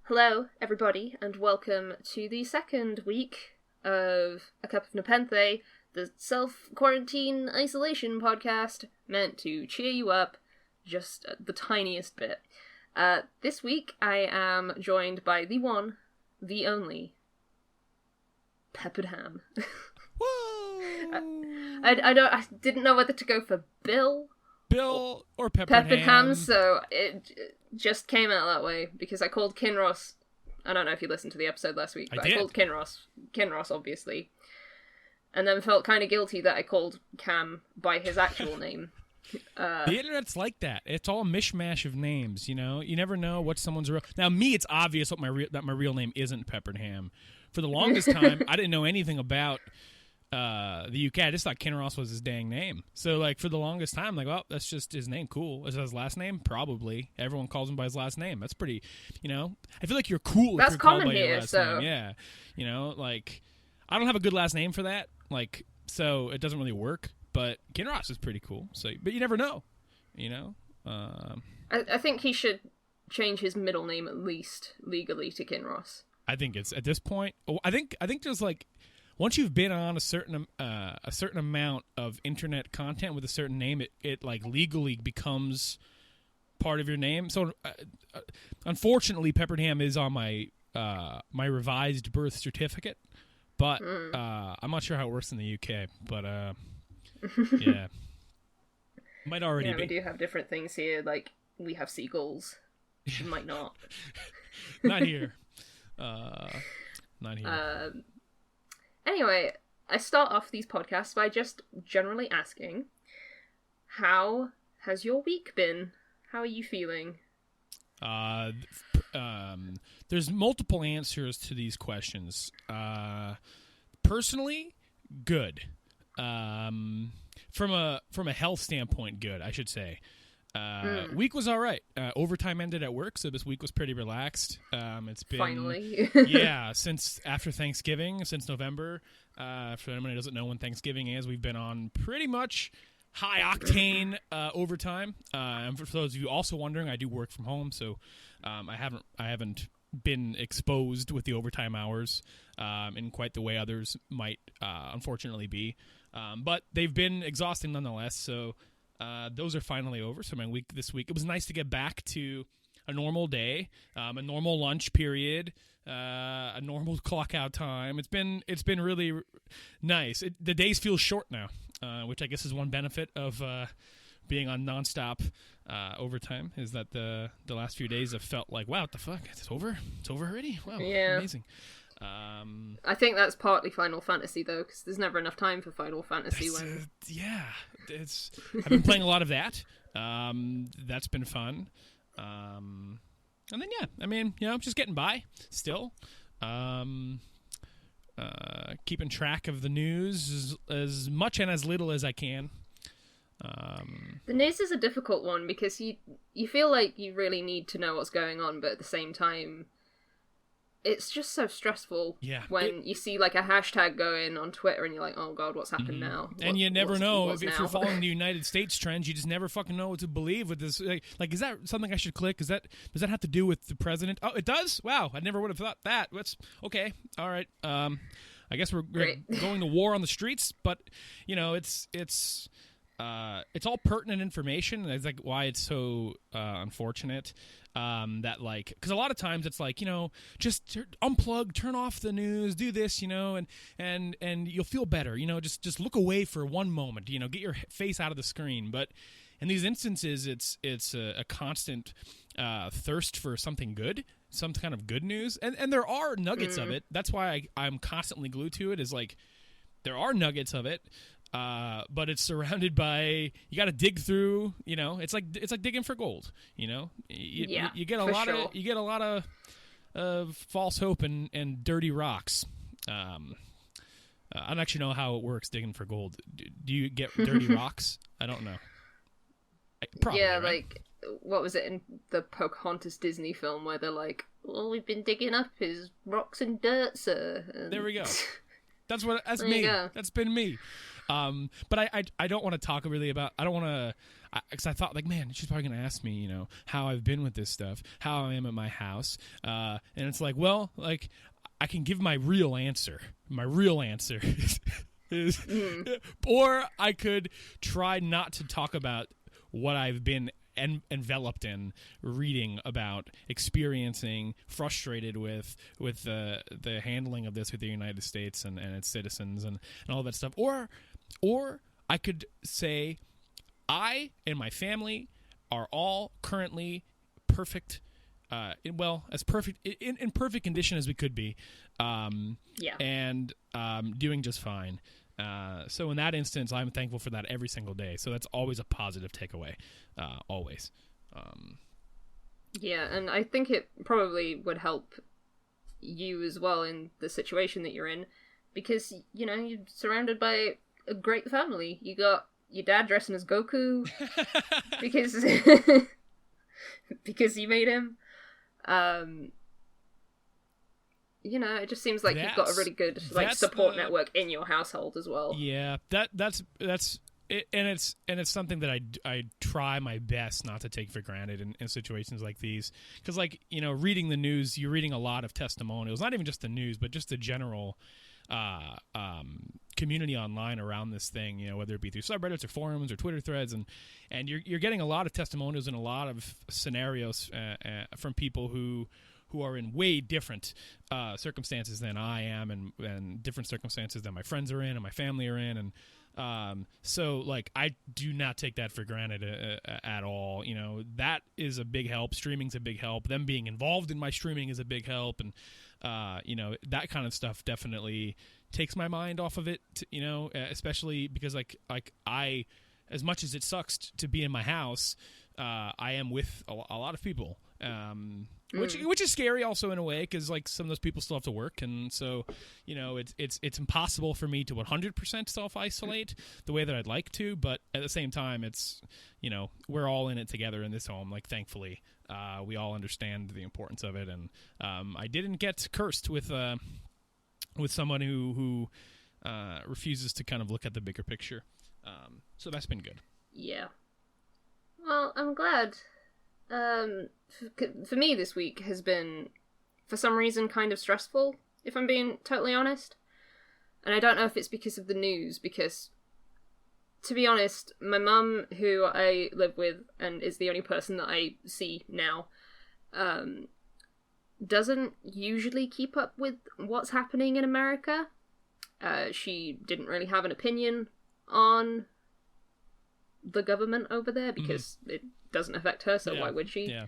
Hello, everybody, and welcome to the second week of A Cup of Nepenthe, the self-quarantine isolation podcast meant to cheer you up just the tiniest bit. This week, I am joined by the one, the only, Peppered Ham. Whoa! I didn't know whether to go for Bill or Peppered Ham, so it just came out that way because I called Kinross. I don't know if you listened to the episode last week, but I called Kinross, obviously, and then felt kind of guilty that I called Cam by his actual name. The internet's like that. It's all a mishmash of names, you know? You never know what someone's real... Now, me, it's obvious that my real name isn't Peppered Ham. For the longest time, I didn't know anything about the UK. I just thought Kinross was his dang name. So, like, for the longest time, like, well, that's just his name. Cool. Is that his last name? Probably. Everyone calls him by his last name. That's pretty, you know? I feel like you're cool that's if you're called common by your here, last so... name. Yeah. You know, like, I don't have a good last name for that. Like, so it doesn't really work. But Kinross is pretty cool. So, but you never know, you know? I think he should change his middle name at least legally to Kinross. I think it's at this point. I think there's like once you've been on a certain amount of internet content with a certain name, it like legally becomes part of your name. So unfortunately, Peppered Ham is on my my revised birth certificate, but I'm not sure how it works in the UK. But yeah, might already be. We do have different things here. Like we have seagulls. You might not. Not here. Not here. Anyway, I start off these podcasts by just generally asking, how has your week been? How are you feeling? There's multiple answers to these questions. Personally, good. From a health standpoint, good, I should say. Week was all right. Overtime ended at work, so this week was pretty relaxed. It's been finally, yeah, since after Thanksgiving, since November. For anyone who doesn't know when Thanksgiving is, we've been on pretty much high octane overtime. And for those of you also wondering, I do work from home, so I haven't been exposed with the overtime hours in quite the way others might unfortunately be. But they've been exhausting nonetheless. So. Those are finally over. So my week this week, it was nice to get back to a normal day, a normal lunch period, a normal clock out time. It's been really nice. The days feel short now, which I guess is one benefit of being on nonstop overtime. Is that the last few days have felt like, wow, what the fuck? It's over. It's over already. Wow, yeah. Amazing. I think that's partly Final Fantasy though, because there's never enough time for Final Fantasy. I've been playing a lot of that. That's been fun. And then yeah, I mean, you know, just getting by still. Keeping track of the news as much and as little as I can. The news is a difficult one because you feel like you really need to know what's going on, but at the same time, it's just so stressful when you see like a hashtag going on Twitter and you're like, oh god, what's happened now? And you never know if you're following the United States trends. You just never fucking know what to believe with this. Like, is that something I should click? Does that have to do with the president? Oh, it does. Wow, I never would have thought that. That's okay. All right. I guess we're going to war on the streets, but you know, it's all pertinent information. And that's like why it's so unfortunate. That like, because a lot of times it's like, you know, just unplug, turn off the news, do this, you know, and you'll feel better, you know, just look away for one moment, you know, get your face out of the screen. But in these instances, it's a constant thirst for something good, some kind of good news, and there are nuggets of it. That's why I'm constantly glued to it. Is like there are nuggets of it. But it's surrounded by, you got to dig through, you know, it's like digging for gold, you know, you get a lot of false hope and dirty rocks. I don't actually know how it works digging for gold. Do you get dirty rocks? I don't know. Probably, yeah, right? like, what was it in the Pocahontas Disney film where they're like, all we've been digging up is rocks and dirt, sir. And... There we go. That's me. That's been me. But I don't want to talk really about. I don't want to. because I thought, like, man, she's probably going to ask me, you know, how I've been with this stuff, how I am at my house. And it's like, well, like, I can give my real answer. My real answer is or I could try not to talk about what I've been enveloped in, reading about, experiencing, frustrated with the handling of this with the United States and its citizens and all that stuff. Or I could say I and my family are all currently perfect, as perfect in perfect condition as we could be, and doing just fine. So in that instance, I'm thankful for that every single day. So that's always a positive takeaway, always. Yeah, and I think it probably would help you as well in the situation that you're in, because, you know, you're surrounded by a great family. You got your dad dressing as Goku because because you made him. You know, it just seems like you've got a really good support network in your household as well. Yeah, that's it, and it's something that I try my best not to take for granted in situations like these, because, like, you know, reading the news, you're reading a lot of testimonials, not even just the news, but just the general community online around this thing, you know, whether it be through subreddits or forums or Twitter threads, and you're getting a lot of testimonials and a lot of scenarios from people who are in way different circumstances than I am, and different circumstances that my friends are in and my family are in, and so, like, I do not take that for granted at all. You know, that is a big help. Streaming's a big help. Them being involved in my streaming is a big help, and you know, that kind of stuff definitely takes my mind off of it. You know, especially because like I, as much as it sucks to be in my house, I am with a lot of people. Which is scary also in a way, because, like, some of those people still have to work, and so, you know, it's impossible for me to 100% self-isolate the way that I'd like to, but at the same time, it's, you know, we're all in it together in this home. Like, thankfully, we all understand the importance of it, and I didn't get cursed with someone who refuses to kind of look at the bigger picture, so that's been good. Yeah. Well, I'm glad. For me, this week has been, for some reason, kind of stressful, if I'm being totally honest. And I don't know if it's because of the news, because, to be honest, my mum, who I live with and is the only person that I see now, doesn't usually keep up with what's happening in America. She didn't really have an opinion on the government over there, because it doesn't affect her, so why would she? Yeah.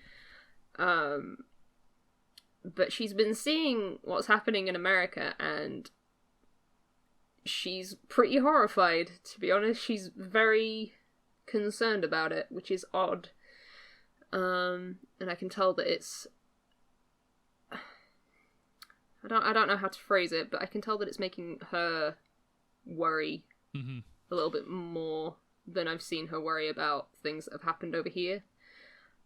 But she's been seeing what's happening in America, and she's pretty horrified, to be honest. She's very concerned about it, which is odd. And I can tell that it's... I don't know how to phrase it, but I can tell that it's making her worry a little bit more than I've seen her worry about things that have happened over here.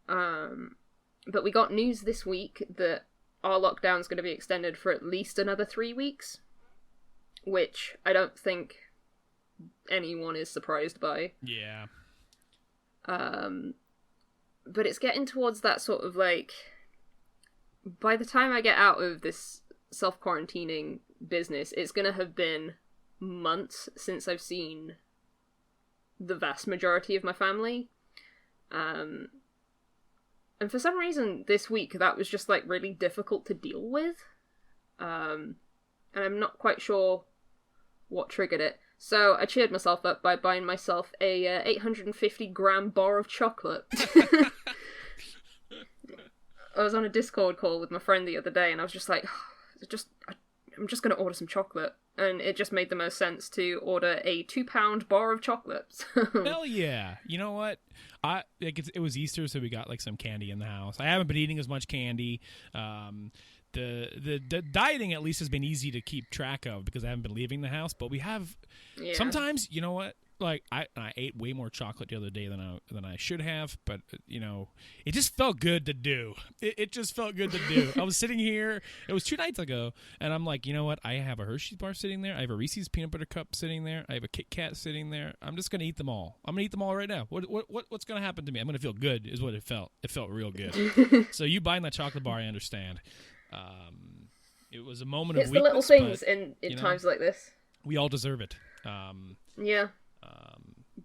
But we got news this week that our lockdown's going to be extended for at least another 3 weeks, which I don't think anyone is surprised by. Yeah. But it's getting towards that sort of, like, by the time I get out of this self-quarantining business, it's going to have been months since I've seen the vast majority of my family. And for some reason this week that was just, like, really difficult to deal with. And I'm not quite sure what triggered it. So I cheered myself up by buying myself a 850 gram bar of chocolate. I was on a Discord call with my friend the other day, and I was just like, I'm just going to order some chocolate. And it just made the most sense to order a 2-pound bar of chocolate. Hell yeah. You know what? It was Easter, so we got, like, some candy in the house. I haven't been eating as much candy. The dieting, at least, has been easy to keep track of because I haven't been leaving the house. But we have... Yeah. Sometimes, you know what? like I ate way more chocolate the other day than I should have, but it just felt good to do. It just felt good to do. I was sitting here, it was 2 nights ago, and I'm like, you know what? I have a Hershey's bar sitting there. I have a Reese's peanut butter cup sitting there. I have a Kit Kat sitting there. I'm just gonna eat them all. I'm gonna eat them all right now. What's gonna happen to me? I'm gonna feel good, is what it felt. It felt real good. So you buying that chocolate bar, I understand. It was a moment of weakness. It's the little things in times like this. We all deserve it. Yeah.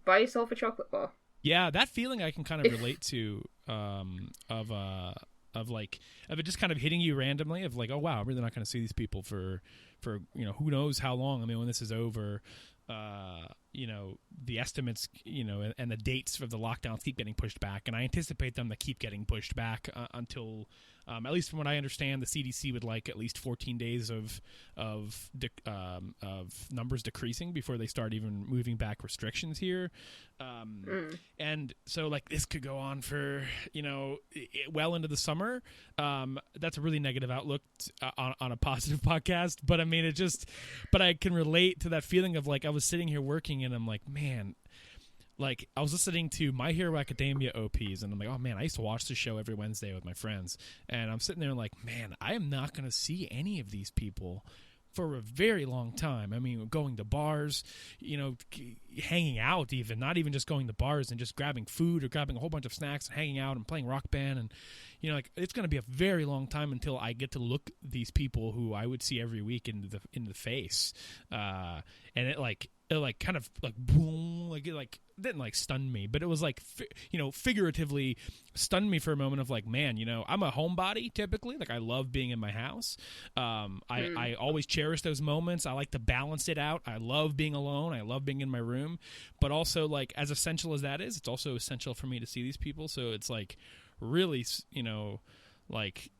Buy yourself a chocolate bar. Yeah, that feeling I can kind of relate to, of it just kind of hitting you randomly, of like, oh wow, I'm really not going to see these people for who knows how long. I mean, when this is over, the estimates, and the dates for the lockdowns keep getting pushed back, and I anticipate them to keep getting pushed back until, at least from what I understand, the CDC would like at least 14 days of numbers decreasing before they start even moving back restrictions here, and so like this could go on for well into the summer. That's a really negative outlook on a positive podcast, but I mean but I can relate to that feeling of like I was sitting here working and I'm like, man, like I was listening to My Hero Academia OPs and I'm like, oh man, I used to watch the show every Wednesday with my friends, and I'm sitting there like, man, I am not going to see any of these people for a very long time. I mean, going to bars, hanging out, even not even just going to bars and just grabbing food or grabbing a whole bunch of snacks and hanging out and playing Rock Band, and like it's going to be a very long time until I get to look these people who I would see every week in the face, and it kind of like boom, like it didn't like stun me, but it was like figuratively stunned me for a moment of like, man, I'm a homebody typically, like I love being in my house. I always cherish those moments. I like to balance it out. I love being alone. I love being in my room, but also like as essential as that is, it's also essential for me to see these people. So it's like really, like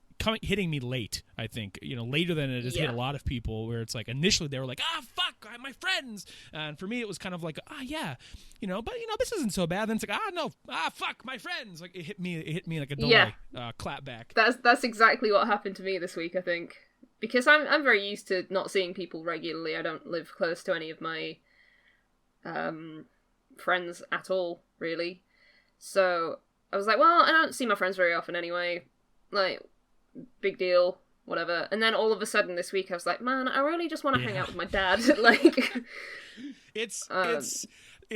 hitting me late, I think, later than it has hit a lot of people, where it's like initially they were like, fuck, my friends, and for me it was kind of like, yeah, but this isn't so bad. Then it's like, no, fuck my friends. Like it hit me like a delay, clap back. That's exactly what happened to me this week, I think, because I'm very used to not seeing people regularly. I don't live close to any of my friends at all, really. So I was like, well, I don't see my friends very often anyway, like, big deal, whatever. And then all of a sudden this week I was like, man, I really just want to hang out with my dad. Like it's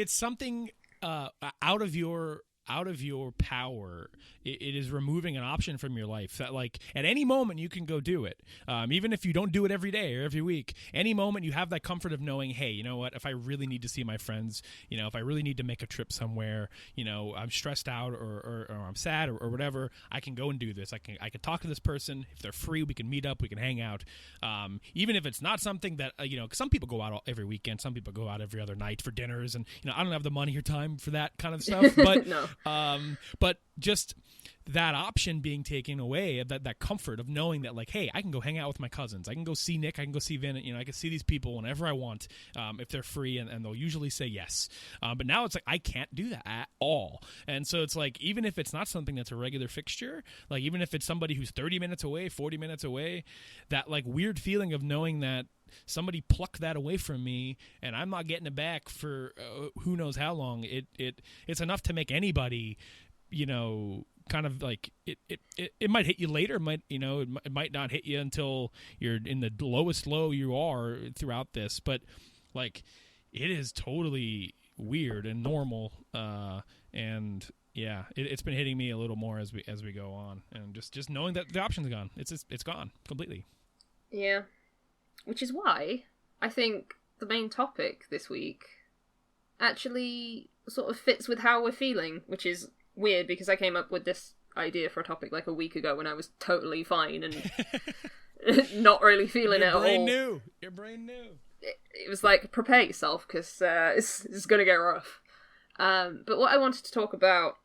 something out of your power. It is removing an option from your life that, like, at any moment you can go do it. Even if you don't do it every day or every week, any moment you have that comfort of knowing, hey, you know what, if I really need to see my friends, if I really need to make a trip somewhere, I'm stressed out or I'm sad or whatever, I can go and do this. I can talk to this person. If they're free, we can meet up, we can hang out. Even if it's not something that, 'cause some people go out every weekend, some people go out every other night for dinners, and, I don't have the money or time for that kind of stuff, but no. But just that option being taken away, that comfort of knowing that, like, hey, I can go hang out with my cousins. I can go see Nick. I can go see Vin. I can see these people whenever I want, if they're free, and they'll usually say yes. But now it's like I can't do that at all. And so it's like, even if it's not something that's a regular fixture, like even if it's somebody who's 30 minutes away, 40 minutes away, that like weird feeling of knowing that somebody plucked that away from me and I'm not getting it back for who knows how long, it's enough to make anybody, kind of like it might hit you later. It might not hit you until you're in the lowest low you are throughout this, but like it is totally weird and normal, and yeah, it's been hitting me a little more as we go on, and just knowing that the option's gone. It's gone completely. Yeah. Which is why I think the main topic this week actually sort of fits with how we're feeling, which is weird because I came up with this idea for a topic like a week ago when I was totally fine and not really feeling it at all. Your brain knew. It was like, prepare yourself because it's going to get rough. But what I wanted to talk about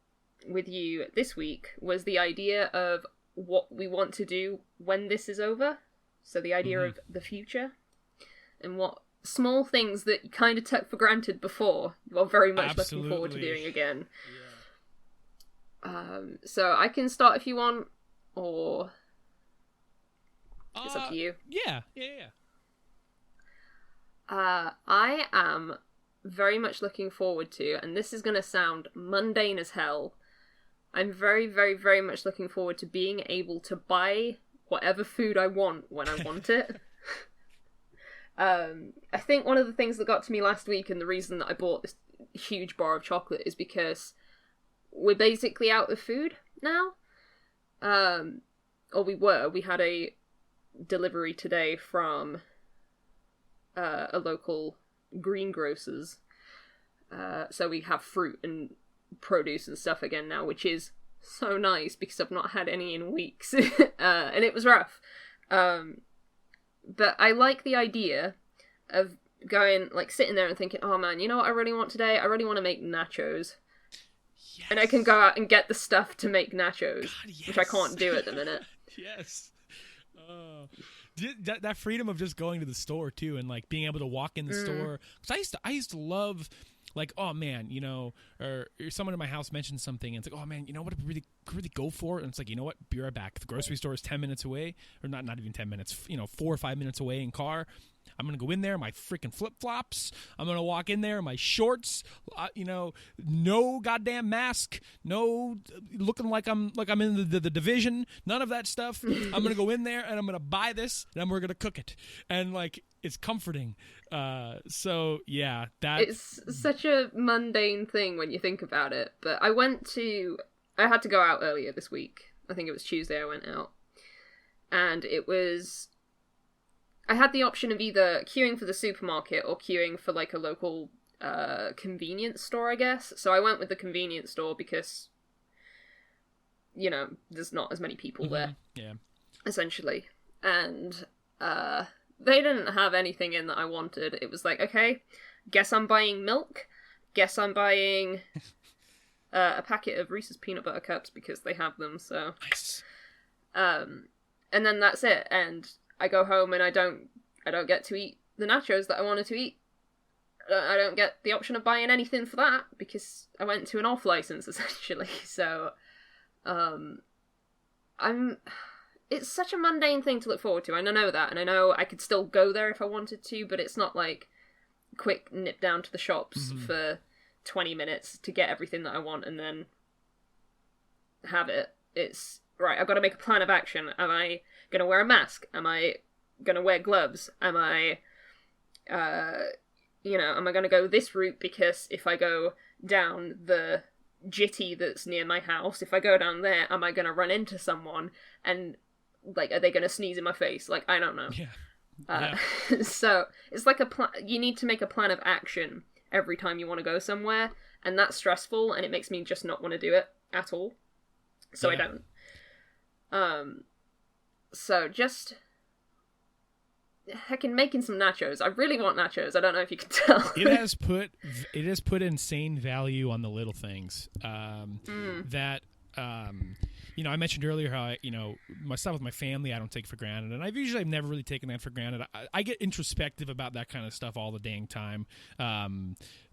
with you this week was the idea of what we want to do when this is over. So the idea of the future and what small things that you kind of took for granted before, you are very much looking forward to doing again. Yeah. So I can start if you want, or it's up to you. Yeah. I am very much looking forward to, and this is going to sound mundane as hell, I'm very, very, very much looking forward to being able to buy whatever food I want when I want it. I think one of the things that got to me last week, and the reason that I bought this huge bar of chocolate, is because we're basically out of food now. Or we were. We had a delivery today from a local greengrocers. So we have fruit and produce and stuff again now, which is so nice because I've not had any in weeks. And it was rough. But I like the idea of going, like, sitting there and thinking, oh man, you know what I really want today? I really want to make nachos. Yes. And I can go out and get the stuff to make nachos, God, yes. Which I can't do at the minute. Yes. That freedom of just going to the store too, and like being able to walk in the store. Because I used to love, like, oh man, you know, or someone in my house mentioned something, and it's like, oh man, you know what, I really go for it, and it's like, you know what, be right back. The grocery store is 10 minutes away, or not even 10 minutes, you know, 4 or 5 minutes away in car. I'm going to go in there, my freaking flip-flops. I'm going to walk in there, my shorts, you know, no goddamn mask, no looking like I'm in the division, none of that stuff. I'm going to go in there, and I'm going to buy this, and then we're going to cook it. And, like, it's comforting. So, yeah. It's such a mundane thing when you think about it. But I had to go out earlier this week. I think it was Tuesday I went out. And I had the option of either queuing for the supermarket or queuing for, like, a local convenience store, I guess. So I went with the convenience store because, you know, there's not as many people there. Yeah. Essentially. And they didn't have anything in that I wanted. It was like, okay, guess I'm buying milk. Guess I'm buying a packet of Reese's peanut butter cups because they have them, so... Nice. And then that's it, and I go home and I don't get to eat the nachos that I wanted to eat. I don't get the option of buying anything for that because I went to an off license essentially. So, it's such a mundane thing to look forward to. I know that, and I know I could still go there if I wanted to, but it's not like quick nip down to the shops for 20 minutes to get everything that I want and then have it. It's right, I've got to make a plan of action. Am I going to wear a mask? Am I going to wear gloves? Am I going to go this route because if I go down the jitty that's near my house, if I go down there, am I going to run into someone and, like, are they going to sneeze in my face? Like, I don't know. Yeah. So it's like you need to make a plan of action every time you want to go somewhere, and that's stressful, and it makes me just not want to do it at all. So yeah. I don't. So just heckin' making some nachos. I really want nachos. I don't know if you can tell. It has put insane value on the little things. That you know, I mentioned earlier how my stuff with my family I don't take for granted, and I've never really taken that for granted. I get introspective about that kind of stuff all the dang time.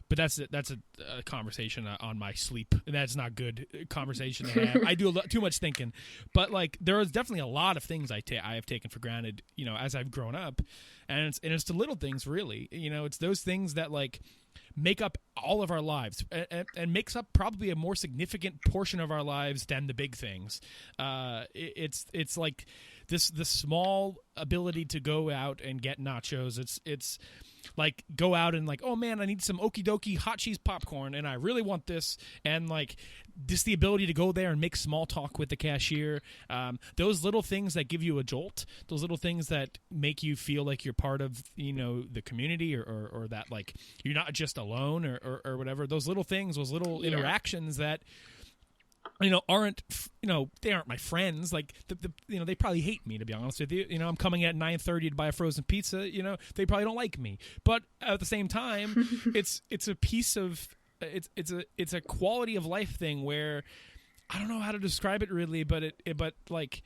But that's a conversation on my sleep, and that's not good conversation to have. I do too much thinking, but like there is definitely a lot of things I have taken for granted, you know, as I've grown up, and it's the little things really, you know, it's those things that like make up all of our lives and makes up probably a more significant portion of our lives than the big things. It's like the small ability to go out and get nachos. It's like go out and like, oh man, I need some okie dokie hot cheese popcorn and I really want this, and like just the ability to go there and make small talk with the cashier. Those little things that give you a jolt, those little things that make you feel like you're part of, you know, the community or that like you're not just alone or whatever. Those little things, those little interactions that, you know, they aren't my friends. Like, you know, they probably hate me, to be honest with you. You know, I'm coming at 9:30 to buy a frozen pizza. You know, they probably don't like me. But at the same time, it's a piece of it's a quality of life thing where I don't know how to describe it really, but like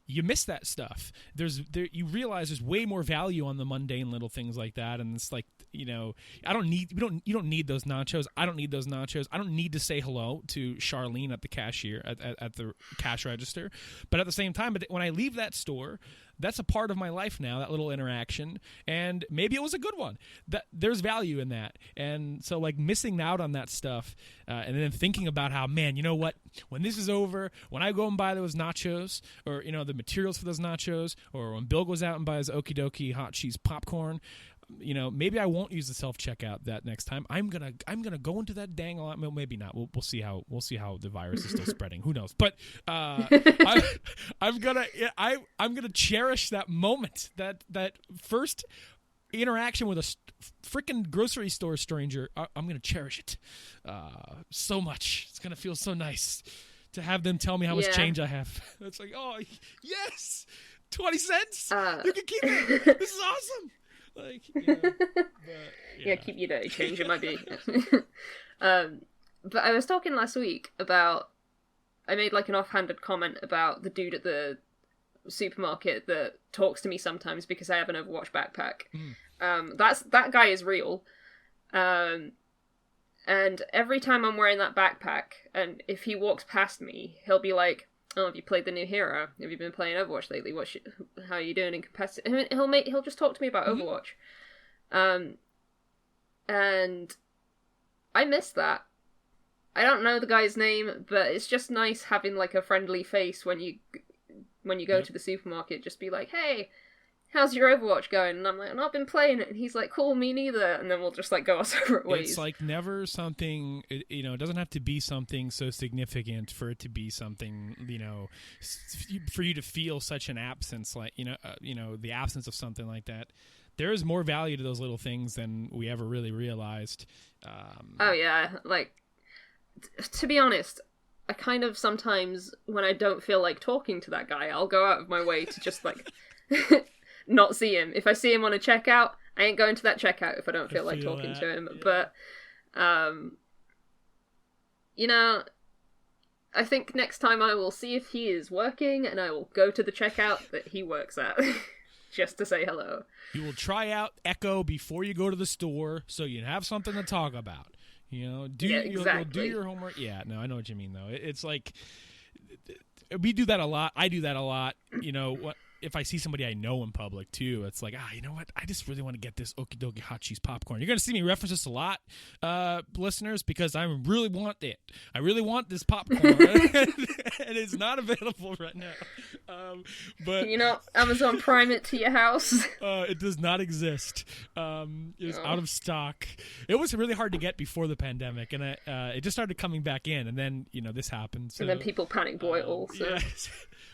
you miss that stuff. You realize there's way more value on the mundane little things like that, and it's like, you know, you don't need those nachos. I don't need those nachos. I don't need to say hello to Charlene at the cashier at the cash register. But at the same time, when I leave that store, that's a part of my life now, that little interaction, and maybe it was a good one. That there's value in that. And so like missing out on that stuff and then thinking about how, man, you know what, when this is over, when I go and buy those nachos, or the materials for those nachos, or when Bill goes out and buys Okie Dokie hot cheese popcorn, maybe I won't use the self-checkout that next time. I'm gonna go into that dang lot. Well, maybe not. We'll see how the virus is still spreading. Who knows? But I'm gonna cherish that moment, that first interaction with a freaking grocery store stranger. I'm gonna cherish it so much. It's gonna feel so nice to have them tell me how much change I have. It's like, oh yes, 20 cents. You can keep it. This is awesome. Like, keep your dirty change. It might be. But I was talking last week about, I made like an offhanded comment about the dude at the supermarket that talks to me sometimes because I have an Overwatch backpack. That guy is real. And every time I'm wearing that backpack, and if he walks past me, he'll be like, "Oh, have you played the new hero? Have you been playing Overwatch lately? How are you doing in competitive?" I mean, he'll just talk to me about Overwatch, and I miss that. I don't know the guy's name, but it's just nice having like a friendly face when you go to the supermarket. Just be like, "Hey, how's your Overwatch going?" And I'm like, "I've not been playing it." And he's like, "Cool, me neither." And then we'll just like go our separate ways. It's like never something, it doesn't have to be something so significant for it to be something, for you to feel such an absence, like, the absence of something like that. There is more value to those little things than we ever really realized. Oh yeah, like, to be honest, I kind of sometimes, when I don't feel like talking to that guy, I'll go out of my way to just like not see him. If I see him on a checkout, I ain't going to that checkout if I don't feel like talking to him. Yeah. But, I think next time I will see if he is working, and I will go to the checkout that he works at just to say hello. You will try out Echo before you go to the store so you have something to talk about. You'll do your homework. Yeah, no, I know what you mean, though. It's like, we do that a lot. I do that a lot. If I see somebody I know in public, too, it's like, you know what? I just really want to get this Okie Dokie hot cheese popcorn. You're going to see me reference this a lot, listeners, because I really want it. I really want this popcorn. And it's not available right now. But Amazon Prime it to your house? It does not exist. It was out of stock. It was really hard to get before the pandemic, and it just started coming back in, and then, this happened. So, and then people panic boil. So. Yes.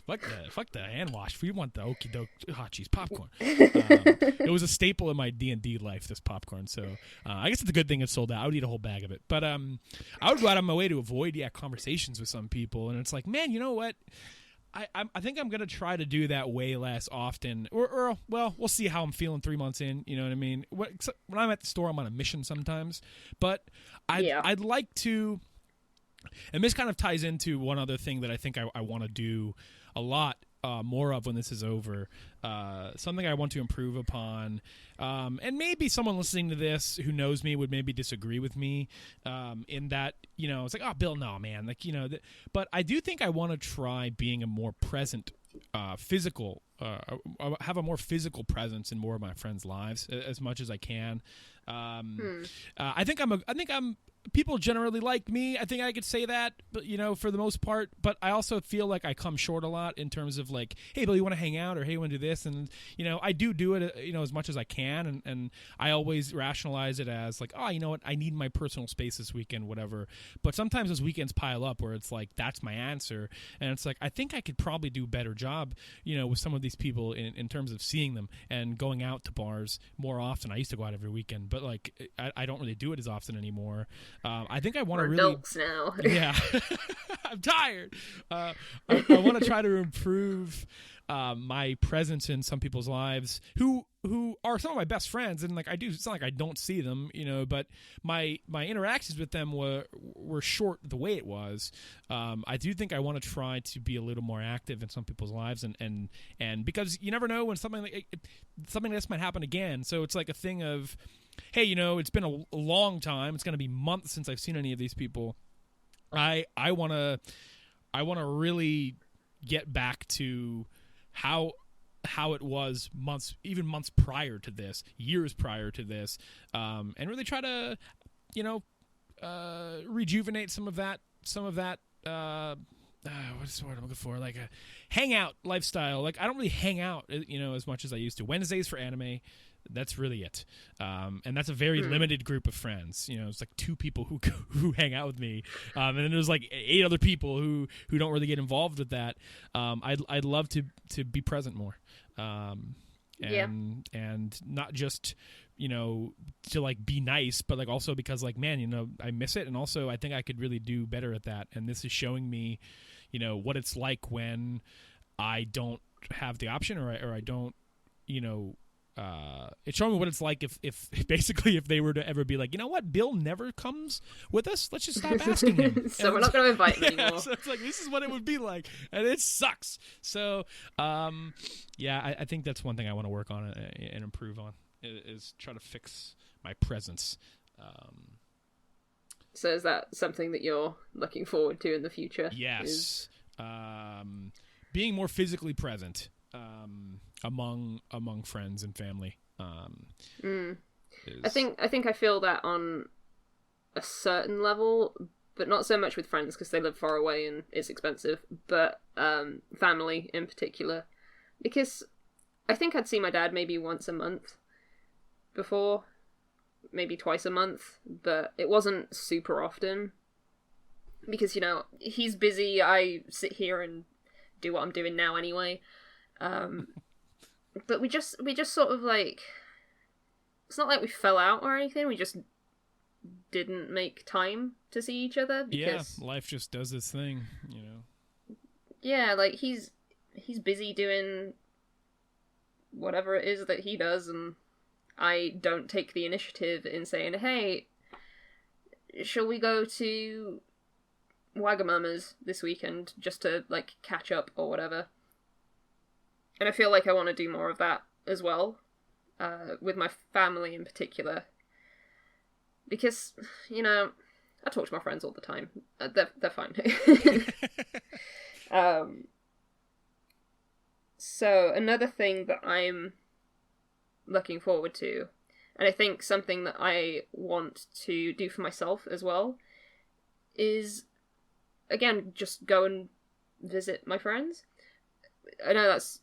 Fuck the hand wash. We want the Okie Dokie hot cheese popcorn. It was a staple in my D&D life, this popcorn. So I guess it's a good thing it's sold out. I would eat a whole bag of it. But I would go out of my way to avoid conversations with some people. And it's like, man, you know what? I think I'm going to try to do that way less often. Or we'll see how I'm feeling 3 months in. You know what I mean? When I'm at the store, I'm on a mission sometimes. But I'd like to... And this kind of ties into one other thing that I think I want to do a lot more of when this is over. Something I want to improve upon. And maybe someone listening to this who knows me would maybe disagree with me in that, it's like, oh, Bill, no, man. Like, but I do think I want to try being a more present physical, have a more physical presence in more of my friends' lives as much as I can. I think I'm people generally like me. I think I could say that, but for the most part. But I also feel like I come short a lot in terms of like, hey, Bill, you want to hang out, or hey, you want to do this, and I do it, as much as I can, and I always rationalize it as like, oh, you know what, I need my personal space this weekend, whatever. But sometimes those weekends pile up where it's like that's my answer, and it's like I think I could probably do a better job, with some of these people in terms of seeing them and going out to bars more often. I used to go out every weekend, but like I don't really do it as often anymore. I think I want to really adults now. Yeah. I'm tired. I want to try to improve my presence in some people's lives who are some of my best friends, and like it's not like I don't see them, but my interactions with them were short the way it was. I do think I want to try to be a little more active in some people's lives, and because you never know when something like this might happen again. So it's like a thing of, hey, it's been a long time. It's going to be months since I've seen any of these people. I want to really get back to how how it was even months prior to this, years prior to this, and really try to, rejuvenate some of that. What's the word I'm looking for? Like a hangout lifestyle. Like I don't really hang out, as much as I used to. Wednesdays for anime. That's really it, and that's a very limited group of friends. It's like 2 people who hang out with me, and then there's like 8 other people who don't really get involved with that. I'd love to be present more, and not just to like be nice, but like also because like man, I miss it, and also I think I could really do better at that. And this is showing me, what it's like when I don't have the option, or I don't, it's showing me what it's like if basically if they were to ever be like, what, Bill never comes with us, let's just stop asking him. So we're not going to invite him anymore. So it's like, this is what it would be like, and it sucks. So I think that's one thing I want to work on and improve on, is try to fix my presence. So is that something that you're looking forward to in the future? Yes. Being more physically present among friends and family. I think I feel that on a certain level, but not so much with friends because they live far away and it's expensive, but family in particular, because I think I'd see my dad maybe once a month before, maybe twice a month, but it wasn't super often because he's busy. I sit here and do what I'm doing now anyway. But we just sort of like, it's not like we fell out or anything, we just didn't make time to see each other because life just does its thing, Yeah, like he's busy doing whatever it is that he does, and I don't take the initiative in saying, hey, shall we go to Wagamama's this weekend just to like catch up or whatever. And I feel like I want to do more of that as well, with my family in particular. Because, I talk to my friends all the time. They're fine. So, another thing that I'm looking forward to, and I think something that I want to do for myself as well, is, again, just go and visit my friends. I know that's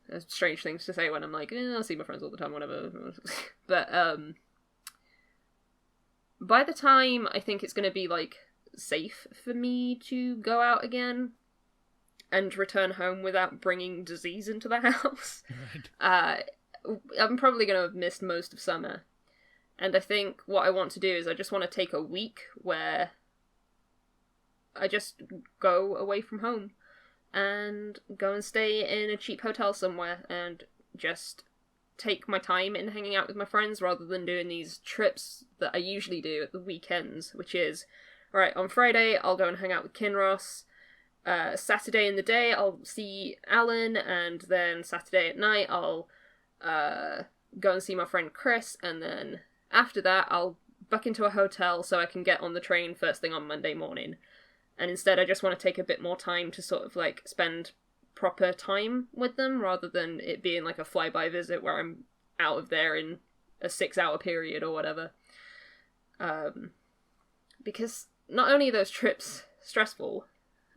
a strange thing to say when I'm like, I'll see my friends all the time, whatever. But by the time I think it's going to be like safe for me to go out again and return home without bringing disease into the house, right. I'm probably going to have missed most of summer. And I think what I want to do is I just want to take a week where I just go away from home and go and stay in a cheap hotel somewhere and just take my time in hanging out with my friends rather than doing these trips that I usually do at the weekends, which is, right, on Friday I'll go and hang out with Kinross, Saturday in the day I'll see Alan, and then Saturday at night I'll go and see my friend Chris, and then after that I'll book into a hotel so I can get on the train first thing on Monday morning. And instead I just want to take a bit more time to sort of like spend proper time with them rather than it being like a flyby visit where I'm out of there in a 6-hour period or whatever. Because not only are those trips stressful,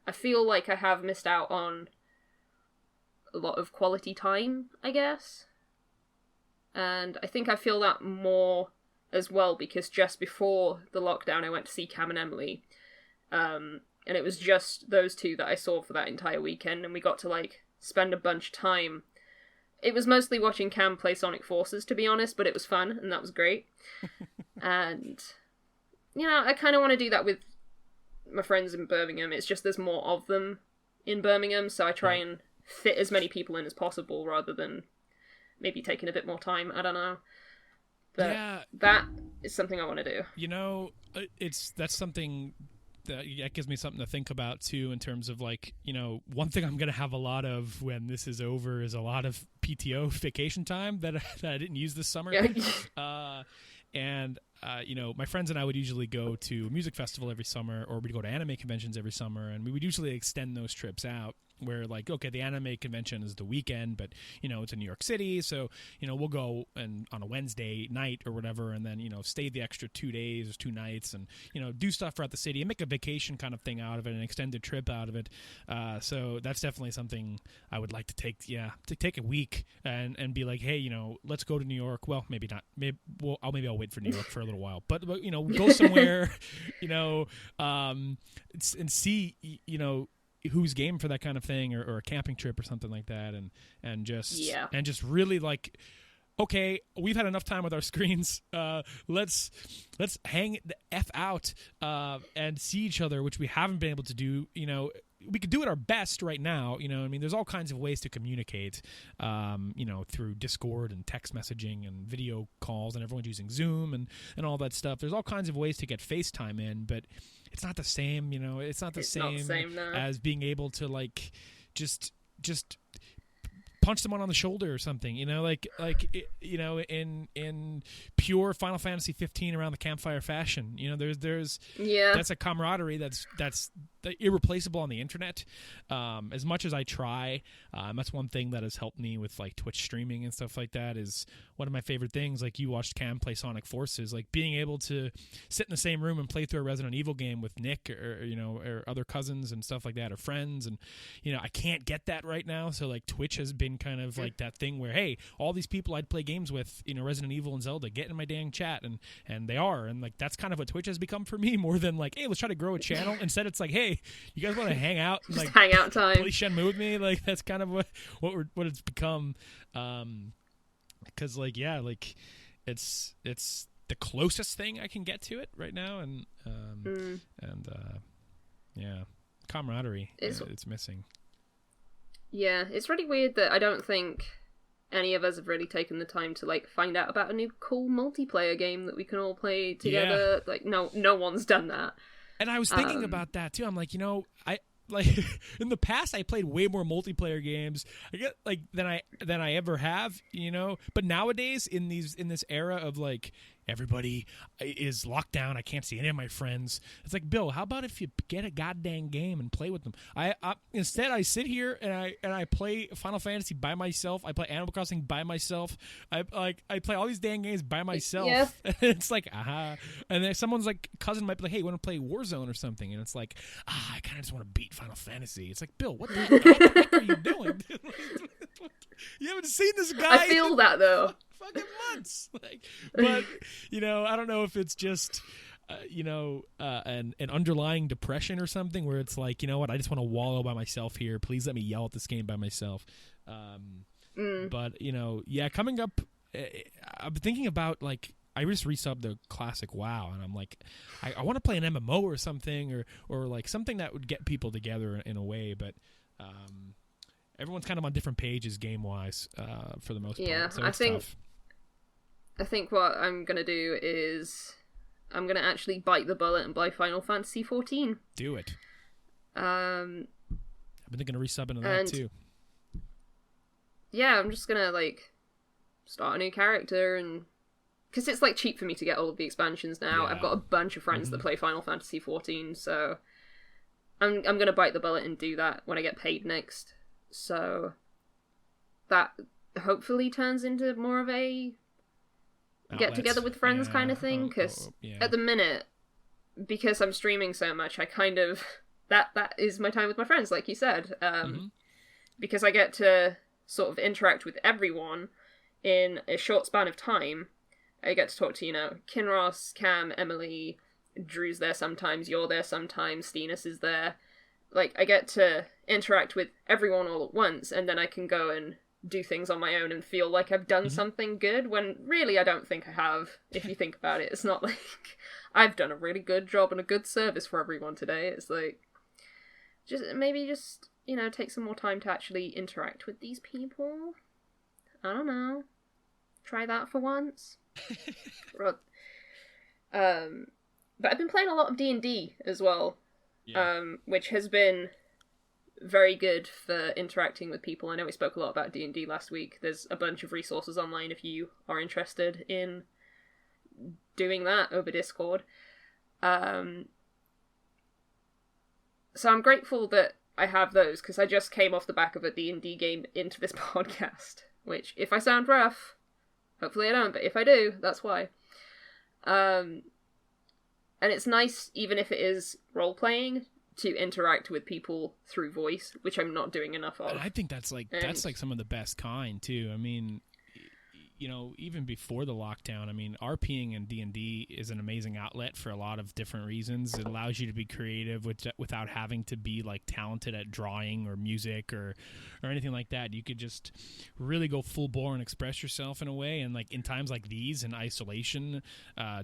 I feel like I have missed out on a lot of quality time, I guess. And I think I feel that more as well because just before the lockdown I went to see Cam and Emily. And it was just those two that I saw for that entire weekend, and we got to, like, spend a bunch of time. It was mostly watching Cam play Sonic Forces, to be honest, but it was fun, and that was great. And, I kind of want to do that with my friends in Birmingham. It's just there's more of them in Birmingham, so I try and fit as many people in as possible, rather than maybe taking a bit more time, I don't know. But that is something I want to do. That's something that gives me something to think about too, in terms of like, one thing I'm going to have a lot of when this is over is a lot of PTO vacation time that I didn't use this summer. And my friends and I would usually go to a music festival every summer, or we'd go to anime conventions every summer, and we would usually extend those trips out. where like, okay, the anime convention is the weekend, but it's in New York City, so we'll go and on a Wednesday night or whatever, and then stay the extra 2 days or 2 nights, and do stuff throughout the city and make a vacation kind of thing out of it, an extended trip out of it. So that's definitely something I would like to take a week and be like, hey, let's go to New York. Well, maybe not. Maybe I'll wait for New York for a little while, but go somewhere, and see, who's game for that kind of thing, or a camping trip or something like that, and just really like, okay, we've had enough time with our screens. Let's hang the F out and see each other, which we haven't been able to do. We could do it our best right now. There's all kinds of ways to communicate, through Discord and text messaging and video calls, and everyone's using Zoom and all that stuff. There's all kinds of ways to get FaceTime in, but it's not the same, it's not the same as being able to like just punch someone on the shoulder or something, in pure Final Fantasy 15 around the campfire fashion. There's that's a camaraderie that's irreplaceable on the internet. As much as I try, that's one thing that has helped me with like Twitch streaming and stuff like that. Is one of my favorite things. Like, you watched Cam play Sonic Forces, like being able to sit in the same room and play through a Resident Evil game with Nick or other cousins and stuff like that, or friends. And I can't get that right now, so like Twitch has been kind of like that thing where, hey, all these people I'd play games with, Resident Evil and Zelda, get in my dang chat, and they are, and like that's kind of what Twitch has become for me, more than like, hey, let's try to grow a channel. Instead, it's like, hey, you guys want to hang out and just like hang out time, play Shenmue with me? Like, that's kind of what it's become. Because like, yeah, like it's the closest thing I can get to it right now, and camaraderie, it's missing. Yeah, it's really weird that I don't think any of us have really taken the time to like find out about a new cool multiplayer game that we can all play together. Yeah. Like, no one's done that. And I was thinking about that too. I'm like, I like in the past I played way more multiplayer games, I get like than I ever have, But nowadays in this era of like everybody is locked down, I can't see any of my friends. It's like, Bill, how about if you get a goddamn game and play with them? Instead I sit here and I play Final Fantasy by myself. I play Animal Crossing by myself. I play all these damn games by myself. Yeah. It's like, and then someone's like, cousin might be like, hey, you want to play Warzone or something? And it's like, I kind of just want to beat Final Fantasy. It's like, Bill, what the heck are you doing? You haven't seen this guy. I feel that though. Fucking months. Like, but I don't know if it's just an underlying depression or something, where it's like, what, I just want to wallow by myself here. Please let me yell at this game by myself. But coming up, I've been thinking about like, I just resubbed the classic WoW, and I'm like, I want to play an MMO or something, or like something that would get people together in a way, but everyone's kind of on different pages game wise, for the most part. Yeah, so it's tough. I think what I'm going to do is I'm going to actually bite the bullet and buy Final Fantasy 14. Do it. I've been thinking of resubbing to that too. Yeah, I'm just going to like start a new character, and because it's like cheap for me to get all of the expansions now. Yeah. I've got a bunch of friends that play Final Fantasy 14, so I'm going to bite the bullet and do that when I get paid next. So that hopefully turns into more of a get together with friends kind of thing, because at the minute, because I'm streaming so much, I kind of that is my time with my friends, like you said, because I get to sort of interact with everyone in a short span of time. I get to talk to Kinross, Cam, Emily, Drew's there sometimes, you're there sometimes, Steenus is there. Like, I get to interact with everyone all at once, and then I can go and do things on my own and feel like I've done something good, when really I don't think I have. If you think about it, it's not like I've done a really good job and a good service for everyone today. It's like, just take some more time to actually interact with these people. I don't know. Try that for once. But I've been playing a lot of D&D as well, which has been very good for interacting with people. I know we spoke a lot about D&D last week. There's a bunch of resources online if you are interested in doing that over Discord. So I'm grateful that I have those, because I just came off the back of a D&D game into this podcast, which, if I sound rough, hopefully I don't, but if I do, that's why. And it's nice, even if it is role-playing, to interact with people through voice, which I'm not doing enough of. And I think that's like some of the best kind too. I mean, you know, even before the lockdown, I mean, RPing and D&D is an amazing outlet for a lot of different reasons. It allows you to be creative without having to be like talented at drawing or music or anything like that. You could just really go full bore and express yourself in a way. And like in times like these, in isolation,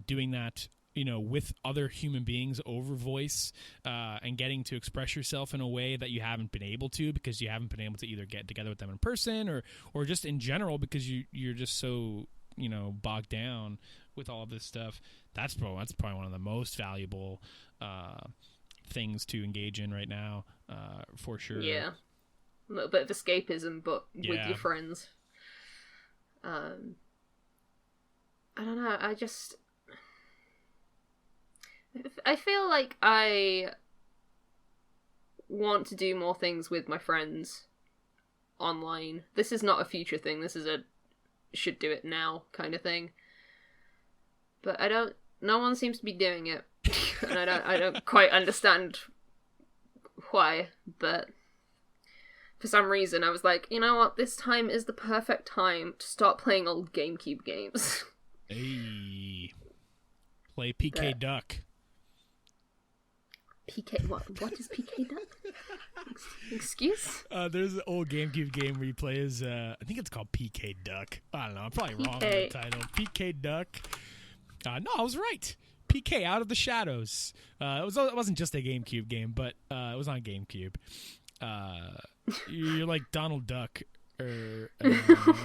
doing that, you know, with other human beings over voice, and getting to express yourself in a way that you haven't been able to, because you haven't been able to either get together with them in person or just in general because you're just so, you know, bogged down with all of this stuff. That's probably one of the most valuable things to engage in right now, for sure. Yeah, a little bit of escapism, but with your friends. I don't know. I feel like I want to do more things with my friends online. This is not a future thing. This is a should do it now kind of thing. But no one seems to be doing it. And I don't quite understand why, but for some reason I was like, you know what, this time is the perfect time to start playing old GameCube games. Hey. Play PK Duck. PK, what is PK Duck? Excuse? There's an old GameCube game where you play as, I think it's called PK Duck. I don't know, I'm probably wrong on the title. PK Duck. No, I was right. PK, Out of the Shadows. It wasn't just a GameCube game, but it was on GameCube. You're like Donald Duck. And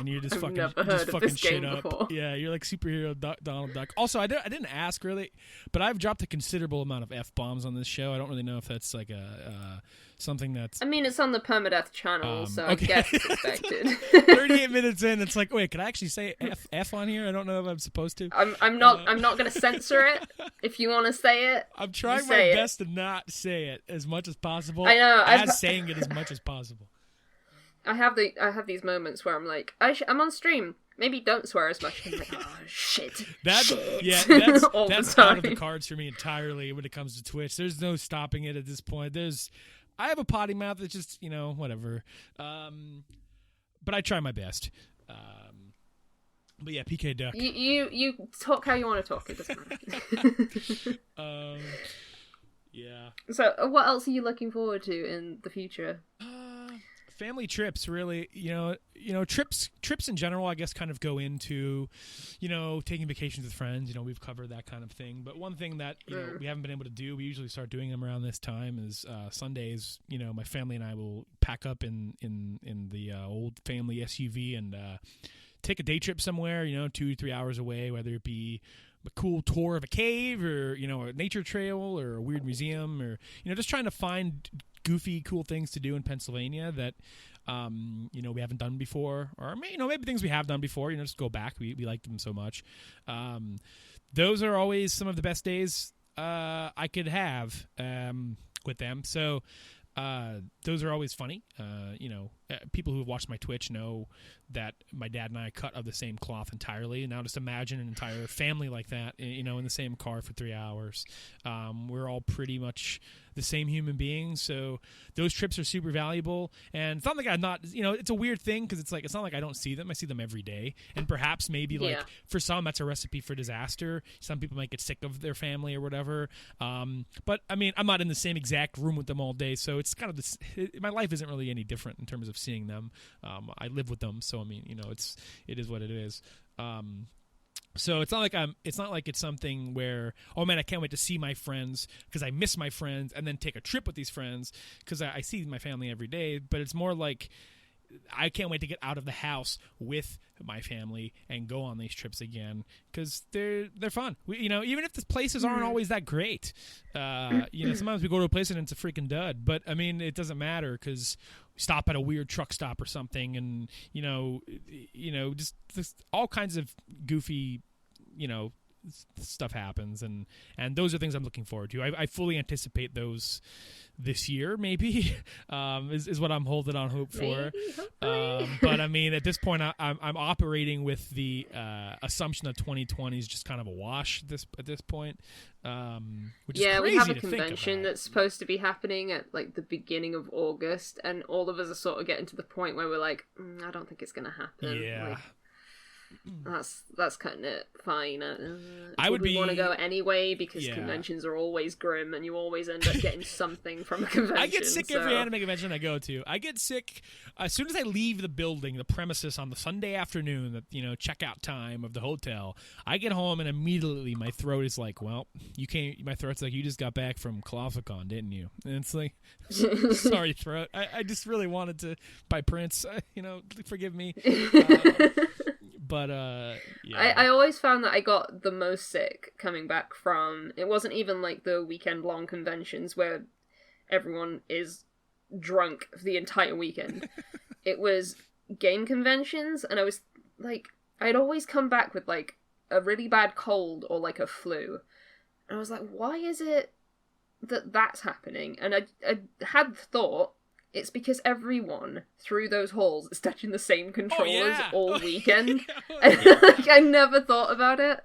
you're just fucking shit up. Before. Yeah, you're like superhero Donald Duck. Also, I didn't ask really, but I've dropped a considerable amount of F-bombs on this show. I don't really know if that's like something that's... I mean, it's on the Permadeath channel, so okay. I guess it's expected. 38 minutes in, it's like, wait, can I actually say F on here? I don't know if I'm supposed to. I'm not going to censor it. If you want to say it, I'm trying my best to not say it as much as possible. I know. Saying it as much as possible. I have these moments where I'm like, I'm on stream. Maybe don't swear as much. I'm like, oh, shit. That's out of the cards for me entirely when it comes to Twitch. There's no stopping it at this point. I have a potty mouth that's just, you know, whatever. But I try my best. But yeah, PK Duck. You talk how you want to talk. It doesn't matter. Yeah. So, what else are you looking forward to in the future? Family trips, really, you know, trips in general, I guess, kind of go into, you know, taking vacations with friends. You know, we've covered that kind of thing. But one thing that, you know, we haven't been able to do, we usually start doing them around this time, is Sundays. You know, my family and I will pack up in the old family SUV and take a day trip somewhere, you know, 2-3 hours away, whether it be a cool tour of a cave or, you know, a nature trail or a weird museum, or, you know, just trying to find goofy, cool things to do in Pennsylvania that, you know, we haven't done before, or, you know, maybe things we have done before, you know, just go back. We like them so much. Those are always some of the best days I could have with them. So those are always funny. You know, people who have watched my Twitch know that my dad and I cut of the same cloth entirely. Now just imagine an entire family like that, you know, in the same car for 3 hours. We're all pretty much the same human beings, so those trips are super valuable. And it's not like I'm not, you know, it's a weird thing because it's like, it's not like I don't see them. I see them every day, and perhaps maybe like for some that's a recipe for disaster. Some people might get sick of their family or whatever. But I mean, I'm not in the same exact room with them all day, so it's kind of this. My life isn't really any different in terms of seeing them. I live with them, so I mean, you know, it is what it is. So it's not like it's something where, oh man, I can't wait to see my friends because I miss my friends, and then take a trip with these friends because I see my family every day. But it's more like I can't wait to get out of the house with my family and go on these trips again because they're fun. You know, even if the places aren't always that great, you know, sometimes we go to a place and it's a freaking dud. But I mean, it doesn't matter because we stop at a weird truck stop or something, and you know, just all kinds of goofy, you know, stuff happens, and those are things I'm looking forward to. I fully anticipate those this year, maybe, is what I'm holding on hope for. But I mean, at this point, I'm operating with the assumption that 2020 is just kind of a wash at this point. Which is crazy we have a to convention that's supposed to be happening at like the beginning of August, and all of us are sort of getting to the point where we're like, I don't think it's gonna happen. Yeah. Like, that's kind of fine. I would want to go anyway because conventions are always grim, and you always end up getting something from a convention. I get sick every anime convention I go to. I get sick as soon as I leave the building, the premises on the Sunday afternoon, the checkout time of the hotel. I get home and immediately my throat is like, well, you can't. My throat's like, you just got back from ColossalCon, didn't you? And it's like, sorry, throat. I just really wanted to buy Prince. Forgive me. But I always found that I got the most sick coming back from, it wasn't even like the weekend long conventions where everyone is drunk for the entire weekend. It was game conventions, and I was like, I'd always come back with like a really bad cold or like a flu, and I was like, why is it that's happening? And I had thought, it's because everyone through those halls is touching the same controllers all weekend. Like, I never thought about it.